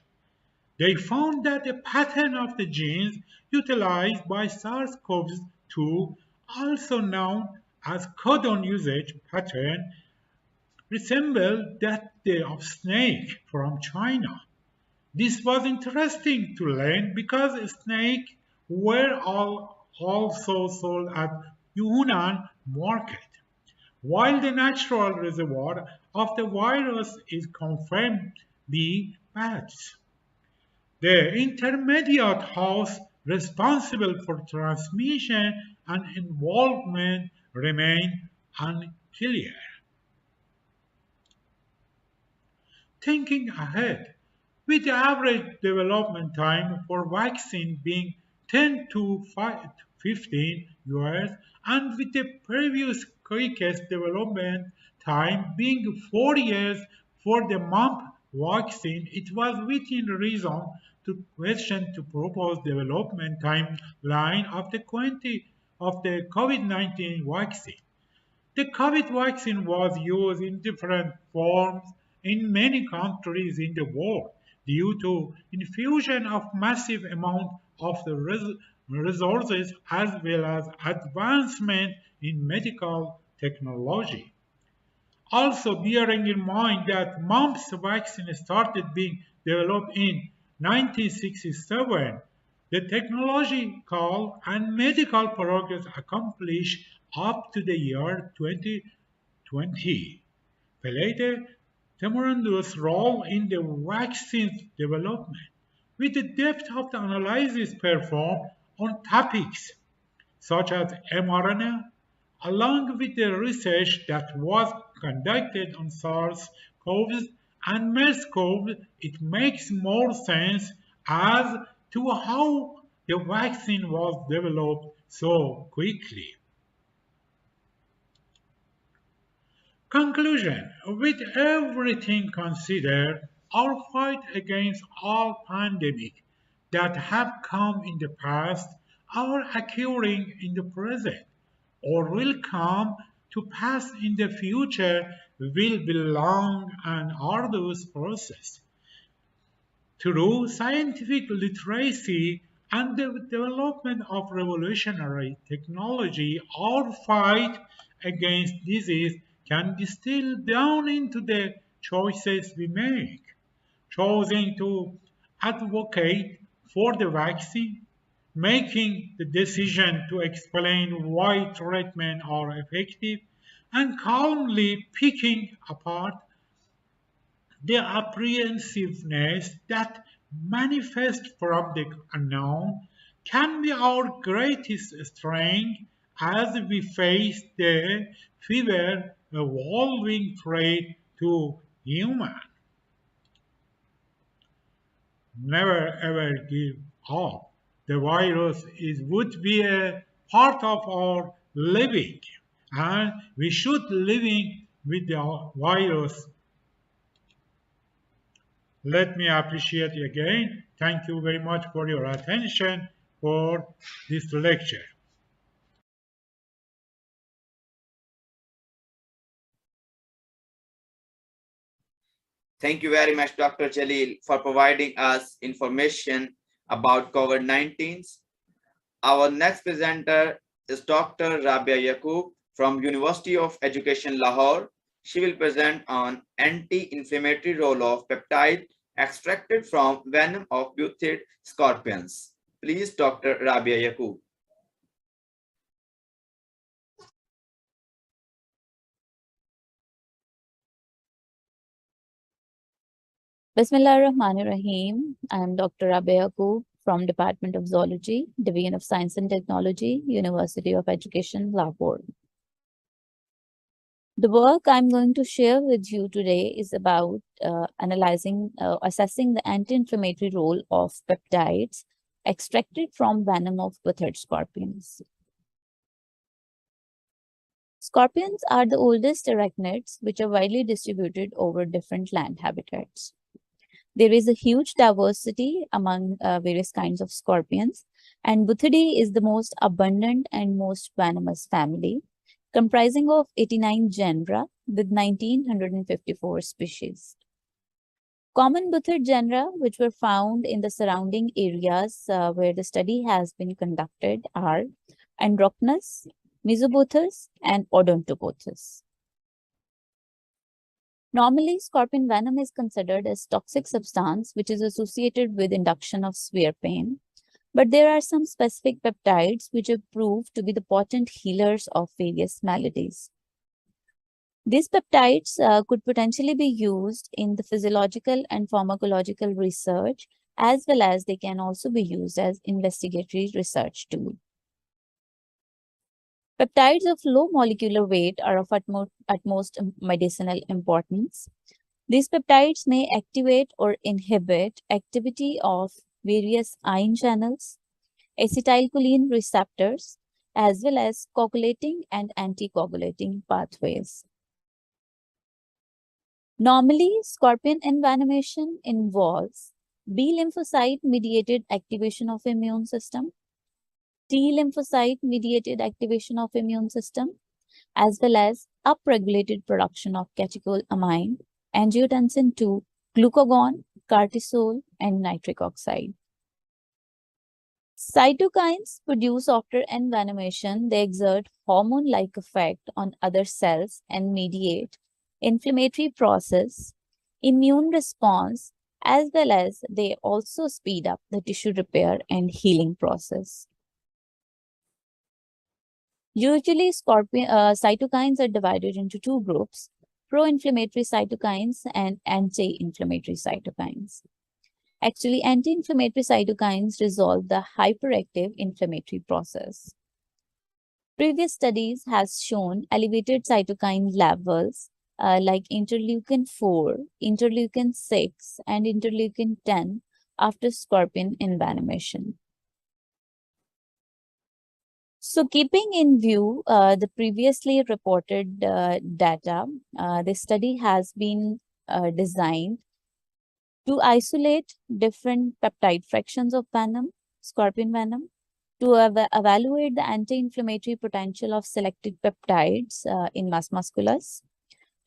They found that the pattern of the genes utilized by SARS-CoV-2, also known as codon usage pattern, resembled that of snake from China. This was interesting to learn because snakes were also sold at Yunnan market, while the natural reservoir of the virus is confirmed be bats. The intermediate host responsible for transmission and involvement remain unclear. Thinking ahead, with the average development time for vaccine being 10 to 15 years, and with the previous quickest development time being 4 years for the mump vaccine, it was within reason to question to propose development timeline of the COVID-19 vaccine. The COVID vaccine was used in different forms in many countries in the world due to infusion of massive amount of the resources as well as advancement in medical technology. Also bearing in mind that mumps vaccine started being developed in 1967, the technological and medical progress accomplished up to the year 2020 played a tremendous role in the vaccine's development, with the depth of the analysis performed on topics such as mRNA, along with the research that was conducted on SARS-CoV and MERS-CoV, it makes more sense as to how the vaccine was developed so quickly. Conclusion: with everything considered, our fight against all pandemics that have come in the past, are occurring in the present, or will come to pass in the future will be long and arduous process. Through scientific literacy and the development of revolutionary technology, our fight against disease can distill down into the choices we make. Choosing to advocate for the vaccine, making the decision to explain why treatments are effective, and calmly picking apart the apprehensiveness that manifests from the unknown can be our greatest strength as we face the fever evolving threat to human. Never ever give up. The virus would be a part of our living, and we should living with the virus. Let me appreciate you again. Thank you very much for your attention for this lecture. Thank you very much, Dr. Jalil, for providing us information about COVID-19. Our next presenter is Dr. Rabia Yakub from University of Education, Lahore. She will present on anti-inflammatory role of peptide extracted from venom of butid scorpions. Please, Dr. Rabia Yakub. Bismillahirrahmanirrahim. I am Dr. Rabia Yakub from Department of Zoology, Division of Science and Technology, University of Education, Lahore. The work I'm going to share with you today is about assessing the anti-inflammatory role of peptides extracted from venom of butid scorpions. Scorpions are the oldest arachnids which are widely distributed over different land habitats. There is a huge diversity among various kinds of scorpions, and Buthidae is the most abundant and most venomous family, comprising of 89 genera with 1,954 species. Common Buthid genera, which were found in the surrounding areas where the study has been conducted, are Androckness, Mesobuthus, and Odontobuthus. Normally, scorpion venom is considered as toxic substance which is associated with induction of severe pain, but there are some specific peptides which have proved to be the potent healers of various maladies. These peptides could potentially be used in the physiological and pharmacological research, as well as they can also be used as investigatory research tool. Peptides of low molecular weight are of utmost medicinal importance. These peptides may activate or inhibit activity of various ion channels, acetylcholine receptors, as well as coagulating and anticoagulating pathways. Normally, scorpion envenomation involves B lymphocyte-mediated activation of immune system, T lymphocyte-mediated activation of immune system, as well as upregulated production of catecholamine, angiotensin II, glucagon, cortisol, and nitric oxide. Cytokines produced after envenomation, they exert hormone-like effect on other cells and mediate inflammatory process, immune response, as well as they also speed up the tissue repair and healing process. Usually, cytokines are divided into two groups, pro-inflammatory cytokines and anti-inflammatory cytokines. Actually, anti-inflammatory cytokines resolve the hyperactive inflammatory process. Previous studies has shown elevated cytokine levels like interleukin-4, interleukin-6, and interleukin-10 after scorpion envenomation. So keeping in view the previously reported data, the study has been designed to isolate different peptide fractions of venom, scorpion venom, to evaluate the anti-inflammatory potential of selected peptides in mus musculus,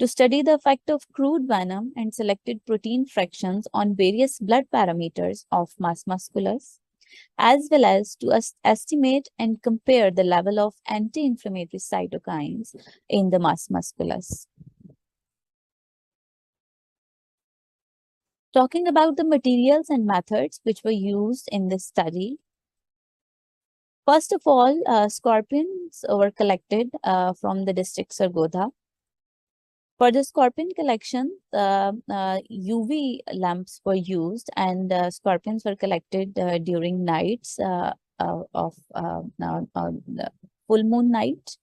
to study the effect of crude venom and selected protein fractions on various blood parameters of mus musculus, as well as to estimate and compare the level of anti-inflammatory cytokines in the mus musculus. Talking about the materials and methods which were used in this study. First of all, scorpions were collected from the district Sargodha. For the scorpion collection, UV lamps were used and scorpions were collected during nights of full moon night.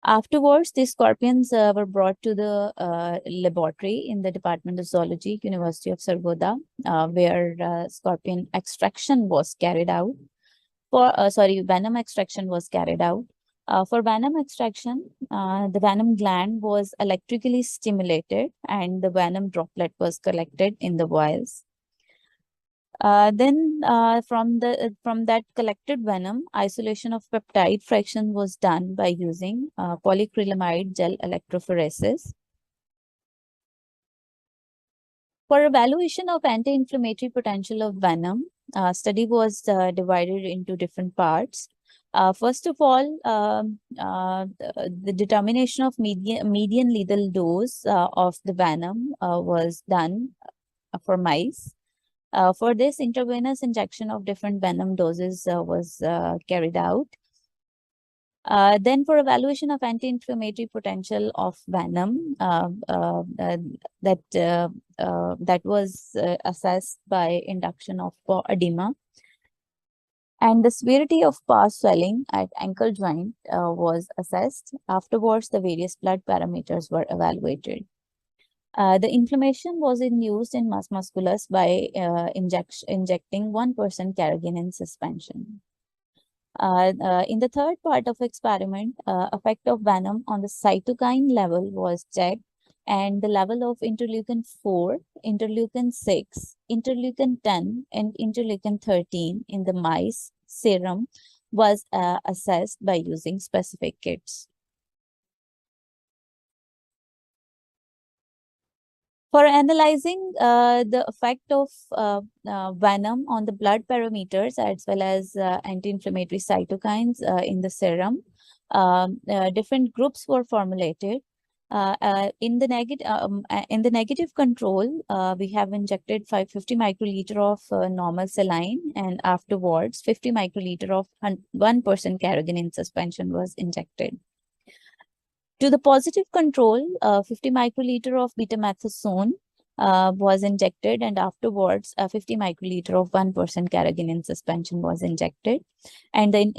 Afterwards, the scorpions were brought to the laboratory in the Department of Zoology, University of Sargodha, where scorpion extraction was carried out. Venom extraction was carried out. For venom extraction, the venom gland was electrically stimulated and the venom droplet was collected in the vials. Then from that collected venom, isolation of peptide fraction was done by using polyacrylamide gel electrophoresis. For evaluation of anti-inflammatory potential of venom, study was divided into different parts. First of all, the determination of median lethal dose of the venom was done for mice. For this, intravenous injection of different venom doses was carried out. Then for evaluation of anti-inflammatory potential of venom, that was assessed by induction of paw edema. And the severity of paw swelling at ankle joint was assessed. Afterwards, the various blood parameters were evaluated. The inflammation was induced in mus musculus by injecting 1% carrageenan suspension. In the third part of experiment, effect of venom on the cytokine level was checked, and the level of interleukin-4, interleukin-6, interleukin-10, and interleukin-13 in the mice serum was assessed by using specific kits. For analyzing the effect of venom on the blood parameters as well as anti-inflammatory cytokines in the serum, different groups were formulated. In the negative control, we have injected 550 microliter of normal saline, and afterwards 50 microliter of 1% carrageenan suspension was injected. To the positive control, 50 microliter of betamethasone was injected, and afterwards 50 microliter of 1% carrageenan suspension was injected. And in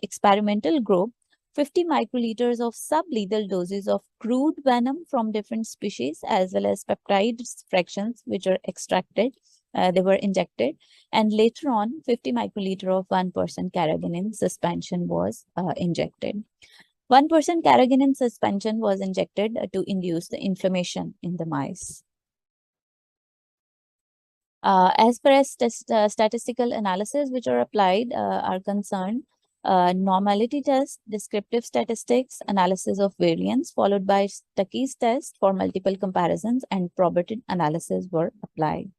experimental group, 50 microliters of sublethal doses of crude venom from different species as well as peptide fractions which are extracted, they were injected, and later on 50 microliter of 1% carrageenan suspension was injected. 1% carrageenan suspension was injected to induce the inflammation in the mice. As far as statistical analysis which are applied are concerned, Normality test, descriptive statistics, analysis of variance, followed by Stuckey's test for multiple comparisons, and probability analysis were applied.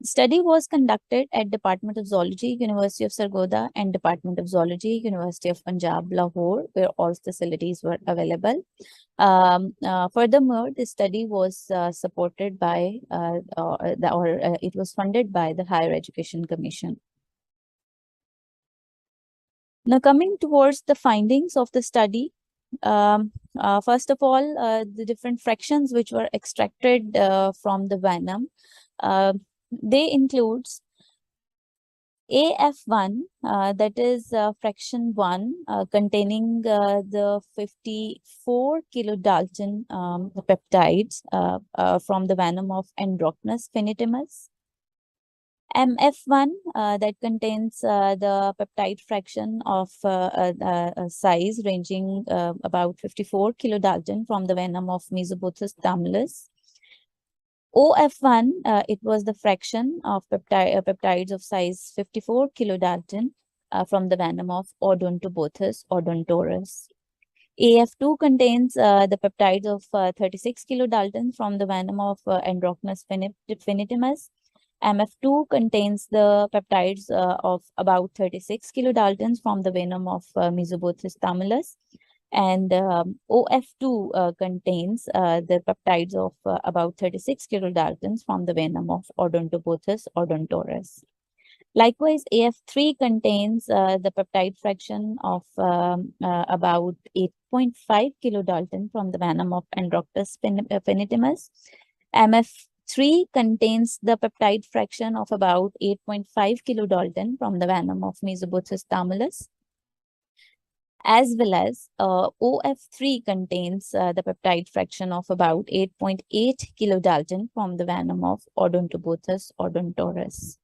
The study was conducted at Department of Zoology, University of Sargodha, and Department of Zoology, University of Punjab, Lahore, where all facilities were available. Furthermore, the study was supported by, it was funded by the Higher Education Commission. Now, coming towards the findings of the study, first of all, the different fractions which were extracted from the venom, they includes AF1, that is fraction 1, containing the 54 kilodalton peptides from the venom of Androckness finitimus. MF1, that contains the peptide fraction of size ranging about 54 kilodalton from the venom of Mesobothus tamulus. OF1, it was the fraction of peptides of size 54 kilodalton from the venom of Odontobothus odontorus. AF2 contains the peptides of 36 kilodalton from the venom of Androckness finitimus. MF2 contains the peptides of about 36 kilodaltons from the venom of Mesobothus tamulus. And OF2 contains the peptides of about 36 kilodaltons from the venom of Odontobothus odontorus. Likewise, AF3 contains the peptide fraction of about 8.5 kilodalton from the venom of Androckness finitimus. MF3 contains the peptide fraction of about 8.5 kilodalton from the venom of Mesobothus tamulus, as well as OF3 contains the peptide fraction of about 8.8 kilodalton from the venom of Odontobothus odontorus.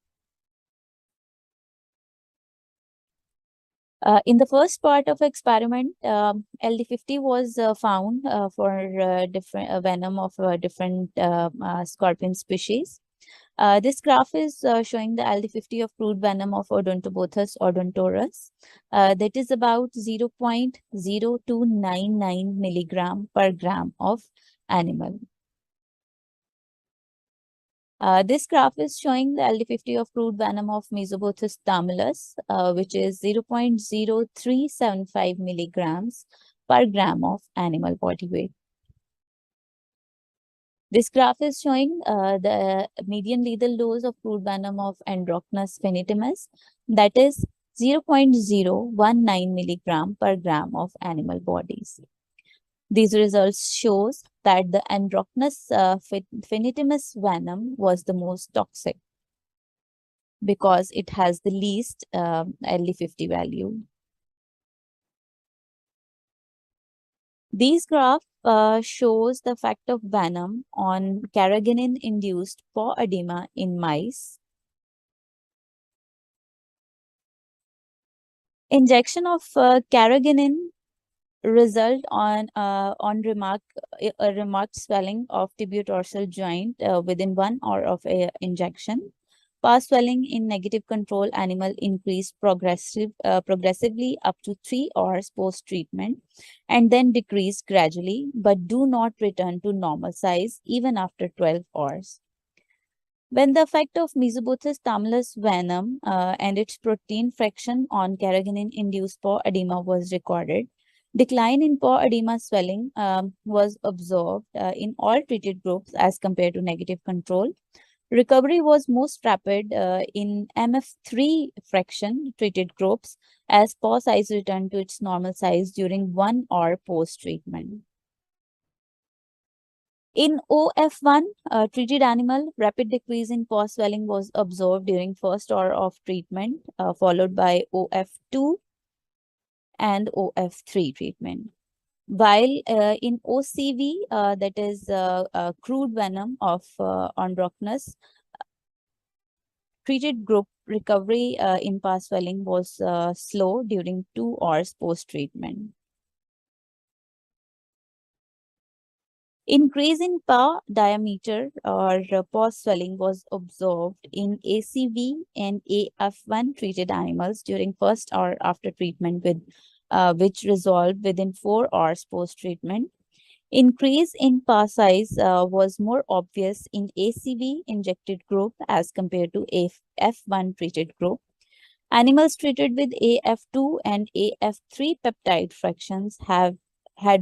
In the first part of experiment, LD50 was found for different venom of different scorpion species. This graph is showing the LD50 of crude venom of Odontobothus odontorus. That is about 0.0299 milligram per gram of animal. This graph is showing the LD50 of crude venom of Mesobothus tamulus, which is 0.0375 milligrams per gram of animal body weight. This graph is showing the median lethal dose of crude venom of Androckness finitimus, that is 0.019 milligram per gram of animal bodies. These results shows that the Androckness finitimus venom was the most toxic because it has the least LD50 value. These graph shows the effect of venom on carrageenan-induced paw edema in mice. Injection of carrageenan result on remarked swelling of tibiotarsal joint within 1 hour of injection. Paw swelling in negative control animal increased progressively up to 3 hours post-treatment and then decreased gradually, but do not return to normal size even after 12 hours. When the effect of Mesobothus tamulus venom and its protein fraction on carrageenan-induced paw edema was recorded, decline in paw edema swelling was observed in all treated groups as compared to negative control. Recovery was most rapid in MF3 fraction treated groups as paw size returned to its normal size during 1 hour post-treatment. In OF1 treated animal, rapid decrease in paw swelling was observed during first hour of treatment, followed by OF2 and OF3 treatment. While in OCV, that is crude venom of Androckness, treated group recovery in paw swelling was slow during 2 hours post-treatment. Increase in paw diameter or paw swelling was observed in ACV and AF1 treated animals during first or after treatment with which resolved within 4 hours post-treatment. Increase in paw size was more obvious in ACV injected group as compared to AF1 treated group. Animals treated with AF2 and AF3 peptide fractions had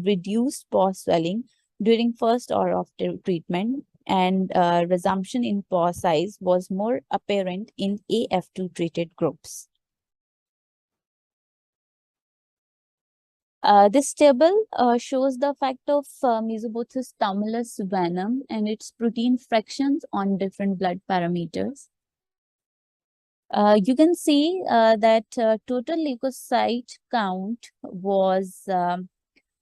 reduced paw swelling during first or after treatment, and resumption in paw size was more apparent in AF2 treated groups. This table shows the effect of Mesobothus tumulus venom and its protein fractions on different blood parameters. You can see that total leukocyte count was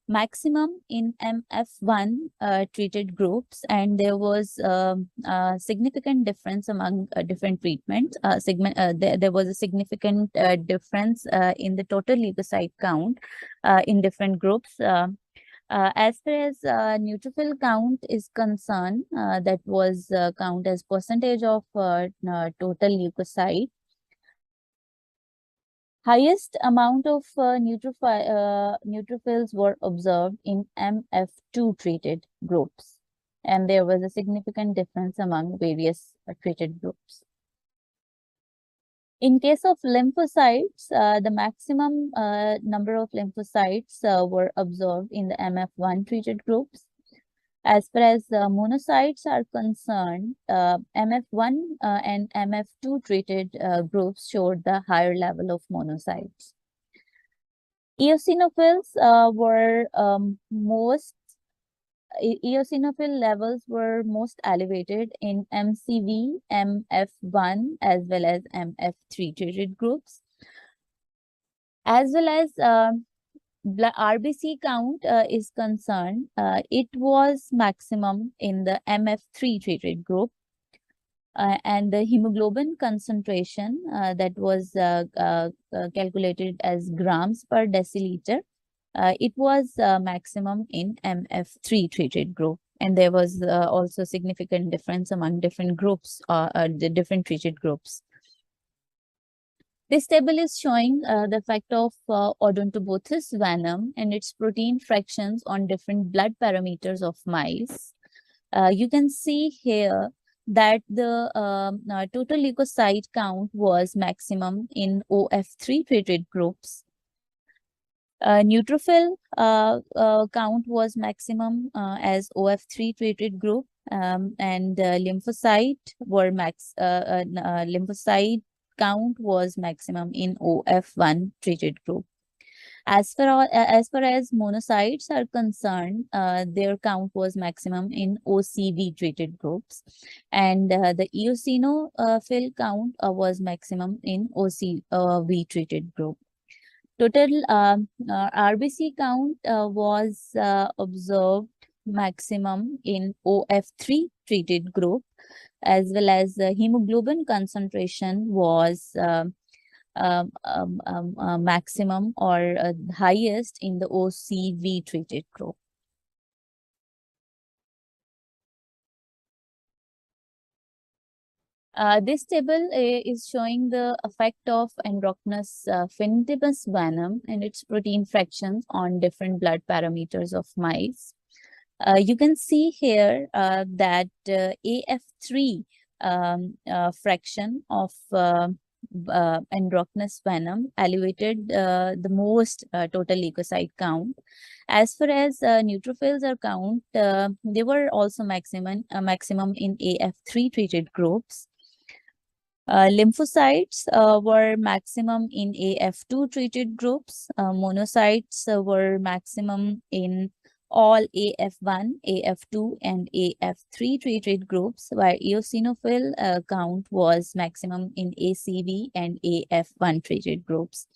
maximum in MF1 treated groups, and there was a significant difference among different treatments. There was a significant difference in the total leukocyte count in different groups. As far as neutrophil count is concerned, that was count as percentage of total leukocyte. Highest amount of neutrophils were observed in MF2 treated groups, and there was a significant difference among various treated groups. In case of lymphocytes, the maximum number of lymphocytes were observed in the MF1 treated groups. As far as monocytes are concerned, MF1 and MF2 treated groups showed the higher level of monocytes. Eosinophils eosinophil levels were most elevated in MCV, MF1 as well as MF3 treated groups. As well as RBC count is concerned, it was maximum in the MF3 treated group, and the hemoglobin concentration that was calculated as grams per deciliter, it was maximum in MF3 treated group, and there was also significant difference among different groups, the different treated groups. This table is showing the effect of Odontobothus venom and its protein fractions on different blood parameters of mice. You can see here that the total leukocyte count was maximum in OF3 treated groups. Neutrophil count was maximum as OF3 treated group, and lymphocyte count was maximum in OF1 treated group. As far as monocytes are concerned, their count was maximum in OCV treated groups, and the eosinophil count was maximum in OCV treated group. Total RBC count was observed maximum in OF3 treated group, as well as the hemoglobin concentration was maximum or highest in the OCV treated group. This table is showing the effect of Androckness finitibus venom and its protein fractions on different blood parameters of mice. You can see here that AF3 fraction of Androckness venom elevated the most total leukocyte count. As far as neutrophils are count, they were also maximum in AF3 treated groups. Lymphocytes were maximum in AF2 treated groups. Monocytes were maximum in all AF1, AF2, and AF3 treated groups, while eosinophil count was maximum in ACV and AF1 treated groups.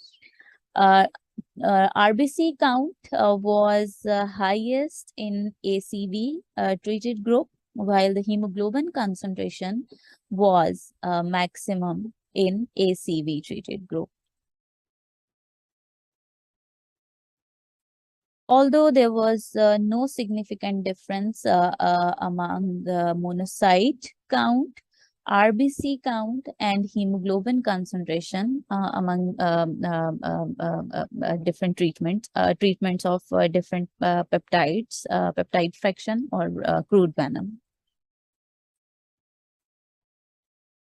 RBC count was highest in ACV treated group, while the hemoglobin concentration was maximum in ACV treated group. Although there was no significant difference among the monocyte count, RBC count, and hemoglobin concentration among different treatments of different peptides, peptide fraction, or crude venom.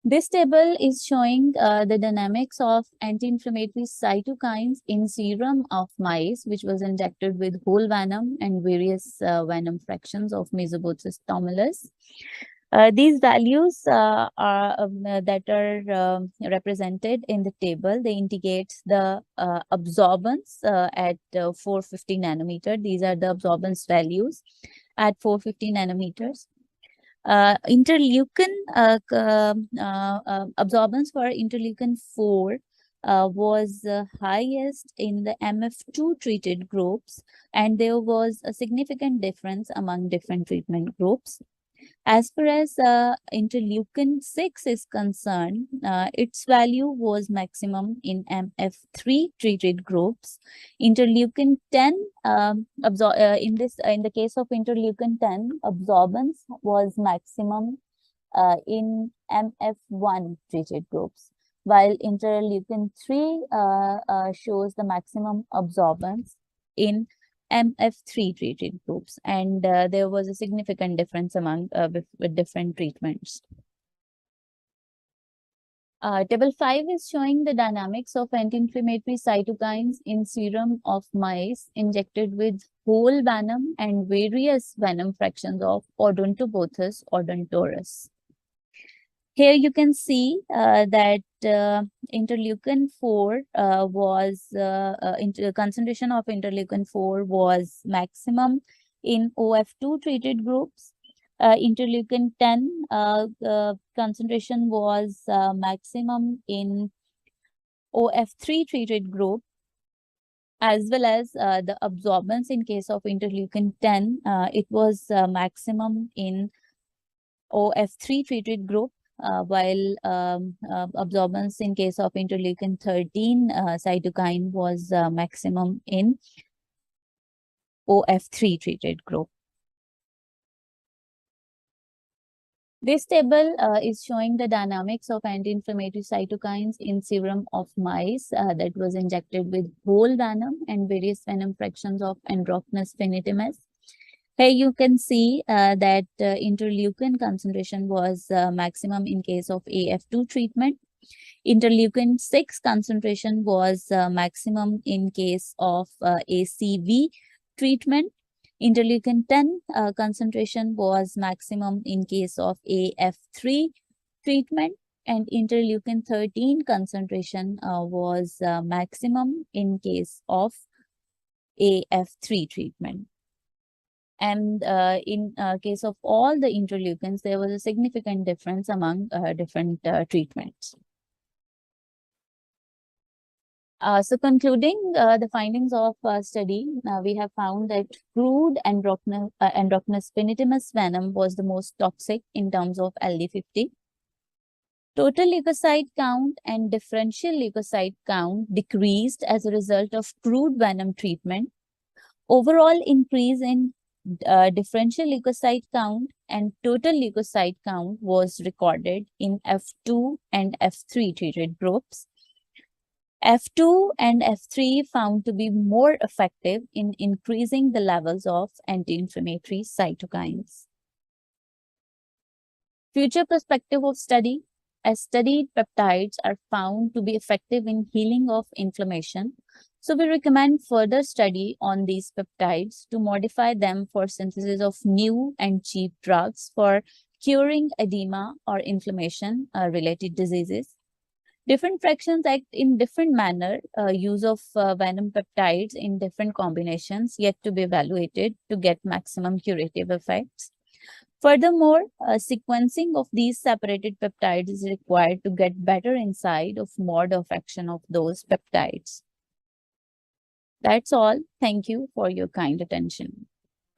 This table is showing the dynamics of anti-inflammatory cytokines in serum of mice, which was injected with whole venom and various venom fractions of Mesobotus tumulus. These values that are represented in the table, they indicate the absorbance at 450 nanometer. These are the absorbance values at 450 nanometers. Interleukin absorbance for interleukin 4 was highest in the MF2 treated groups, and there was a significant difference among different treatment groups. As far as interleukin 6 is concerned, its value was maximum in MF3 treated groups. Interleukin 10, in the case of interleukin 10, absorbance was maximum in MF1 treated groups, while interleukin 3 shows the maximum absorbance in MF3 treated groups, and there was a significant difference among with different treatments. Table 5 is showing the dynamics of anti-inflammatory cytokines in serum of mice injected with whole venom and various venom fractions of Odontobothus odontorus. Here you can see that interleukin 4 concentration of interleukin 4 was maximum in OF2 treated groups. Interleukin 10 concentration was maximum in OF3 treated group, as well as the absorbance in case of interleukin 10, it was maximum in OF3 treated group. While absorbance in case of interleukin 13 cytokine was maximum in OF3 treated group. This table is showing the dynamics of anti-inflammatory cytokines in serum of mice that was injected with whole venom and various venom fractions of Androckness finitimus. Here you can see that interleukin concentration was maximum in case of AF2 treatment. Interleukin 6 concentration was maximum in case of ACV treatment. Interleukin 10 concentration was maximum in case of AF3 treatment, and interleukin 13 concentration was maximum in case of AF3 treatment. And in case of all the interleukins, there was a significant difference among different treatments. So concluding the findings of study, we have found that crude Androckness finitimus venom was the most toxic in terms of LD50. Total leukocyte count and differential leukocyte count decreased as a result of crude venom treatment. Overall increase in differential leukocyte count and total leukocyte count was recorded in F2 and F3 treated groups. F2 and F3 found to be more effective in increasing the levels of anti-inflammatory cytokines. Future perspective of study, as studied peptides are found to be effective in healing of inflammation. So we recommend further study on these peptides to modify them for synthesis of new and cheap drugs for curing edema or inflammation related diseases. Different fractions act in different manner. Use of venom peptides in different combinations yet to be evaluated to get maximum curative effects. Furthermore, sequencing of these separated peptides is required to get better insight of mode of action of those peptides. That's all. Thank you for your kind attention.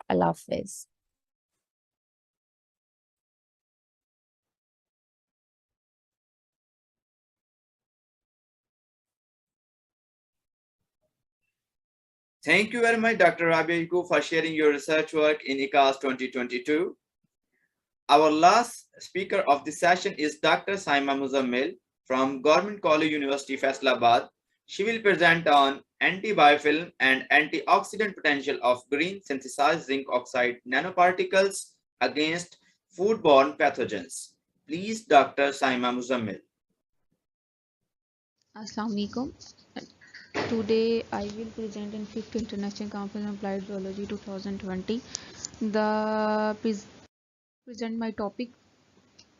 Allah Hafiz. Thank you very much, Dr. Rabia Yakub, for sharing your research work in ICAZ 2022. Our last speaker of this session is Dr. Saima Muzammil from Government College University, Faisalabad. She will present on antibiofilm and antioxidant potential of green synthesized zinc oxide nanoparticles against foodborne pathogens. Please, Dr. Saima Muzammil. Assalamu alaikum. Today I will present in 5th International Conference on Applied Zoology 2020. Present my topic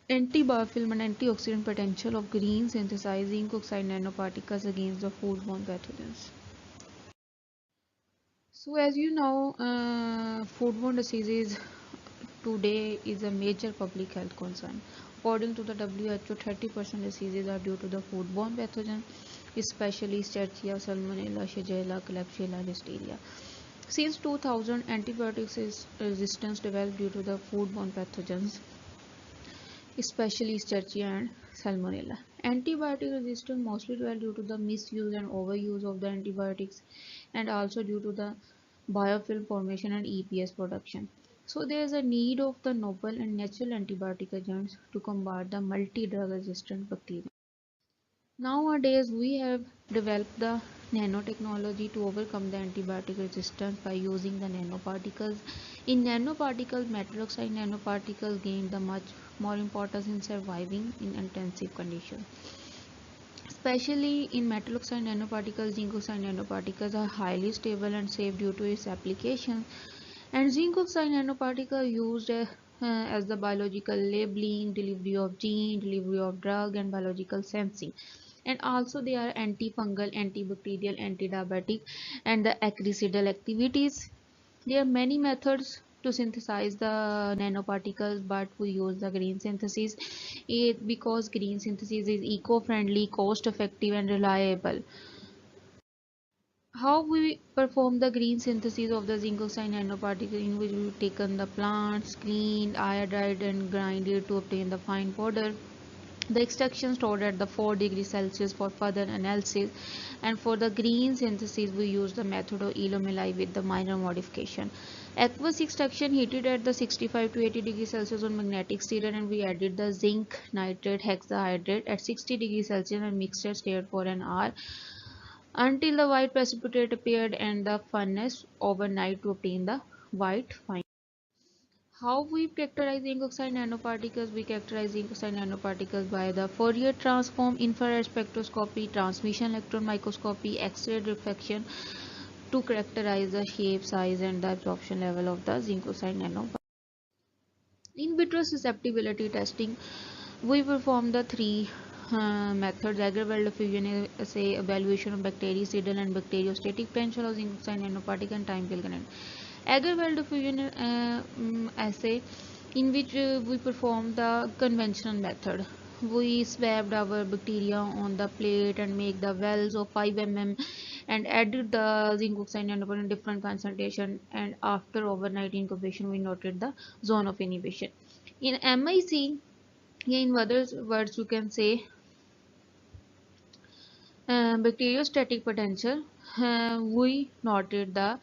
antibiofilm and antioxidant potential of green synthesized zinc oxide nanoparticles against the foodborne pathogens. So as you know, foodborne diseases today is a major public health concern. According to the WHO, 30% diseases are due to the foodborne pathogen, especially Escherichia, Salmonella, Shigella, Klebsiella, Listeria. Since 2000, antibiotics resistance developed due to the foodborne pathogens, especially Escherichia and Salmonella. Antibiotic resistance mostly developed due to the misuse and overuse of the antibiotics, and also due to the biofilm formation and EPS production. So there is a need of the novel and natural antibiotic agents to combat the multi-drug resistant bacteria. Nowadays, we have developed the nanotechnology to overcome the antibiotic resistance by using the nanoparticles. In nanoparticles, metal oxide nanoparticles gain the much more importance in surviving in intensive conditions. Especially in metal oxide nanoparticles, zinc oxide nanoparticles are highly stable and safe due to its application. And zinc oxide nanoparticles used as the biological labeling, delivery of gene, delivery of drug, and biological sensing. And also they are antifungal, antibacterial, antidiabetic, and the acricidal activities. There are many methods to synthesize the nanoparticles, but we use the green synthesis because green synthesis is eco-friendly, cost-effective, and reliable. How we perform the green synthesis of the zinc oxide nanoparticle, in which we've taken the plants, cleaned, iodized, and grind it to obtain the fine powder. The extraction stored at the 4 degrees Celsius for further analysis, and for the green synthesis we use the method of Elomeli with the minor modification. Aqueous extraction heated at the 65 to 80 degrees Celsius on magnetic stirrer, and we added the zinc nitrate hexahydrate at 60 degrees Celsius and mixed it stirred for an hour until the white precipitate appeared, and the furnace overnight to obtain the white fine. How we characterize zinc oxide nanoparticles? We characterize zinc oxide nanoparticles by the Fourier transform, infrared spectroscopy, transmission electron microscopy, X-ray diffraction to characterize the shape, size, and the absorption level of the zinc oxide nanoparticles. In vitro susceptibility testing, we perform the three methods: agar-well diffusion assay, evaluation of bactericidal and bacteriostatic potential of zinc oxide nanoparticle, and time kill kinetics. Agar-well diffusion assay, in which we perform the conventional method. We swabbed our bacteria on the plate and make the wells of 5 mm and added the zinc oxide nanoparticle in different concentration, and after overnight incubation we noted the zone of inhibition. In MIC, in other words you can say bacteriostatic potential, we noted the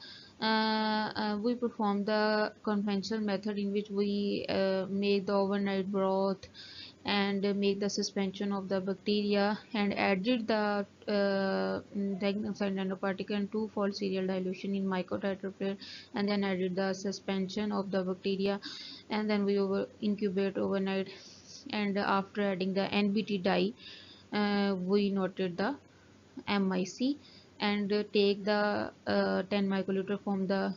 we performed the conventional method, in which we make the overnight broth and make the suspension of the bacteria and added the oxide nanoparticle and two-fold serial dilution in microtetrapred, and then added the suspension of the bacteria, and then we incubate overnight, and after adding the NBT dye we noted the MIC, and take the 10 microliter from the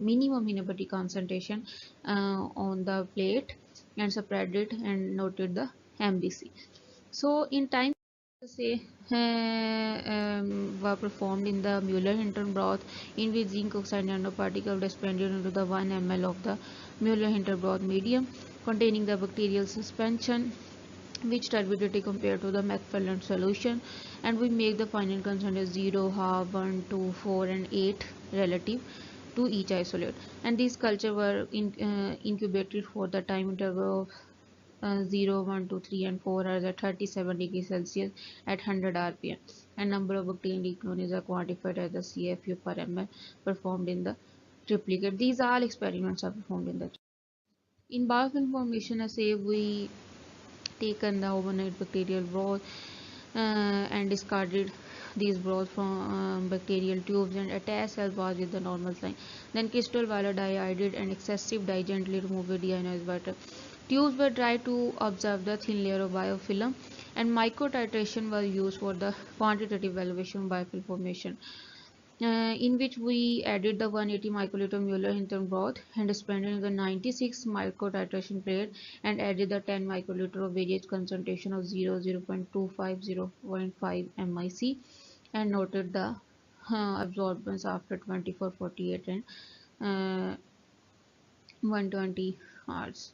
minimum inhibitor concentration on the plate and spread it and noted the MBC. So in time say were performed in the Mueller-Hinton broth, in which zinc oxide nanoparticle expanded into the 1 ml of the Mueller-Hinton broth medium containing the bacterial suspension, which turbidity compared to the McFarland solution, and we make the final constant as 0, half, 1, 2, 4, and 8 relative to each isolate, and these culture were incubated for the time interval of 0, 1, 2, 3, and 4 are at 37 degrees Celsius at 100 rpm, and number of bacterial colonies are quantified as the CFU per ml performed in the triplicate. These all experiments are performed in the in biofilm formation assay. We taken the overnight bacterial broth and discarded these broth from bacterial tubes and attached cell walls with the normal sign. Then crystal violet dye added and excessive dye gently removed with deionized water. Tubes were dried to observe the thin layer of biofilm, and micro titration was used for the quantitative evaluation of biofilm formation, in which we added the 180 microliter Mueller-Hinton broth and expanded the 96 micro titration plate and added the 10 microliter of various concentration of 0, 0.25, 0.5 MIC, and noted the absorbance after 24, 48, and 120 hours.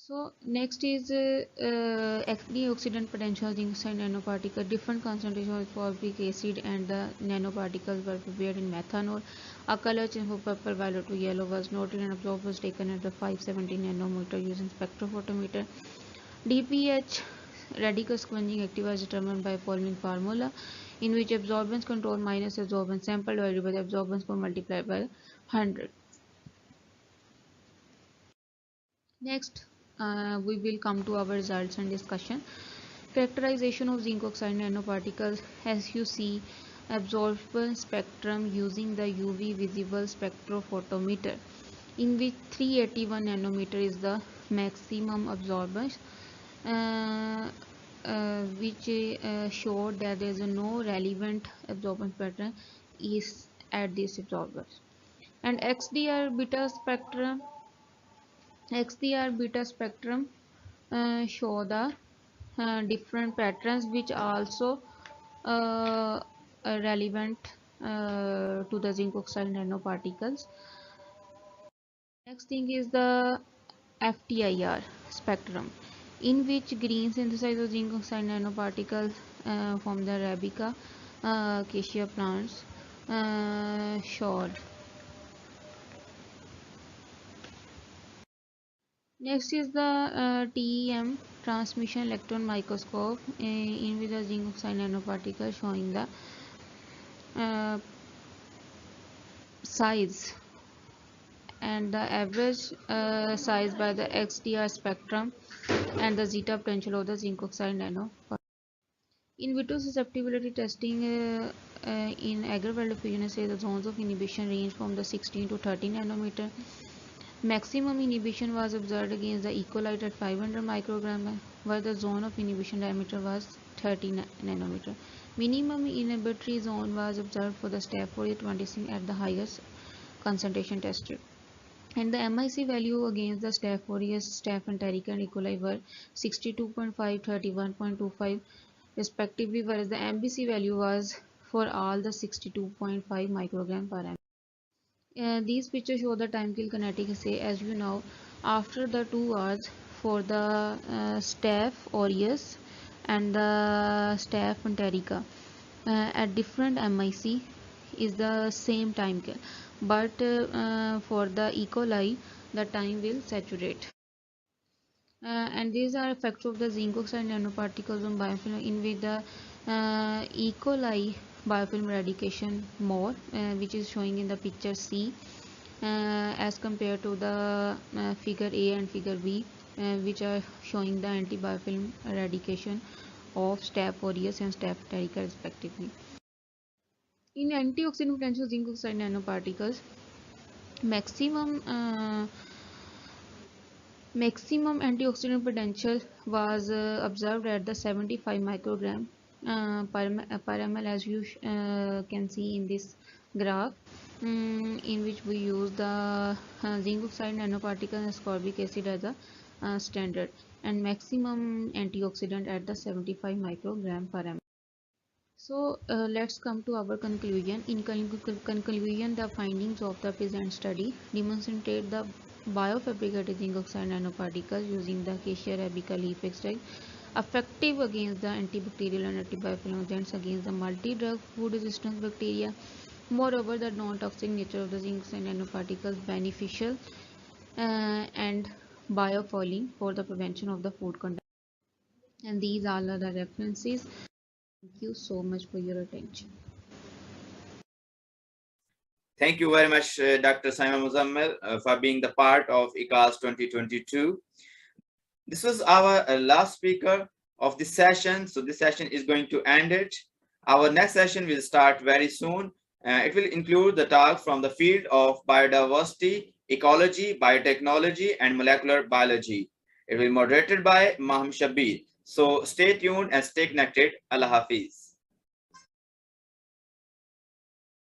So next is antioxidant potential zinc oxide nanoparticle. Different concentrations of phosphoric acid and the nanoparticles were prepared in methanol. A color change from purple, violet to yellow was noted, and absorption was taken at the 570 nanometer using spectrophotometer. DPH radical scavenging activity was determined by following formula, in which absorbance control minus absorbance sample divided by the absorbance score multiplied by 100. Next, we will come to our results and discussion. Characterization of zinc oxide nanoparticles. As you see, absorption spectrum using the UV visible spectrophotometer, in which 381 nanometer is the maximum absorbance, which showed that there is no relevant absorbance pattern is at this absorbance. And XDR beta spectrum show the different patterns which also are relevant to the zinc oxide nanoparticles. Next thing is the FTIR spectrum, in which green synthesized zinc oxide nanoparticles from the Arabica acacia plants showed. Next is the TEM transmission electron microscope, in which the zinc oxide nanoparticle showing the size and the average size by the XDR spectrum and the zeta potential of the zinc oxide nanoparticle. In vitro susceptibility testing in agar-well diffusion assay, the zones of inhibition range from the 16 to 30 nanometer. Maximum inhibition was observed against the E. coli at 500 microgram, where the zone of inhibition diameter was 30 nanometer. Minimum inhibitory zone was observed for the Staph aureus 26 at the highest concentration tested. And the MIC value against the Staph aureus, Staph enterica, and E. coli were 62.5, 31.25 respectively, whereas the MBC value was for all the 62.5 microgram per ml. These pictures show the time kill kinetic assay. As you know, after the 2 hours for the Staph aureus and the Staph enterica at different MIC is the same time kill, but for the E. coli the time will saturate. And these are effects of the zinc oxide nanoparticles on biofilm, in which the E. coli biofilm eradication more, which is showing in the picture C, as compared to the figure A and figure B, which are showing the antibiofilm eradication of Staph aureus and Staph enterica respectively. In antioxidant potential zinc oxide nanoparticles, maximum antioxidant potential was observed at the 75 microgram per ml, as you can see in this graph, in which we use the zinc oxide nanoparticle and ascorbic acid as a standard, and maximum antioxidant at the 75 microgram per ml. So let's come to our conclusion. In conclusion, the findings of the present study demonstrate the biofabricated zinc oxide nanoparticles using the Acacia arabica leaf extract effective against the antibacterial and antibiofilm agents against the multi-drug food resistant bacteria. Moreover, the non-toxic nature of the zinc oxide nanoparticles beneficial and biofouling for the prevention of the food contamination. And these all are the references. Thank you so much for your attention. Thank you very much, Dr. Saima Muzammil, for being the part of ICAZ 2022. This was our last speaker of this session. So this session is going to end it. Our next session will start very soon. It will include the talk from the field of biodiversity, ecology, biotechnology, and molecular biology. It will be moderated by Maham Shabir. So stay tuned and stay connected. Allah Hafiz.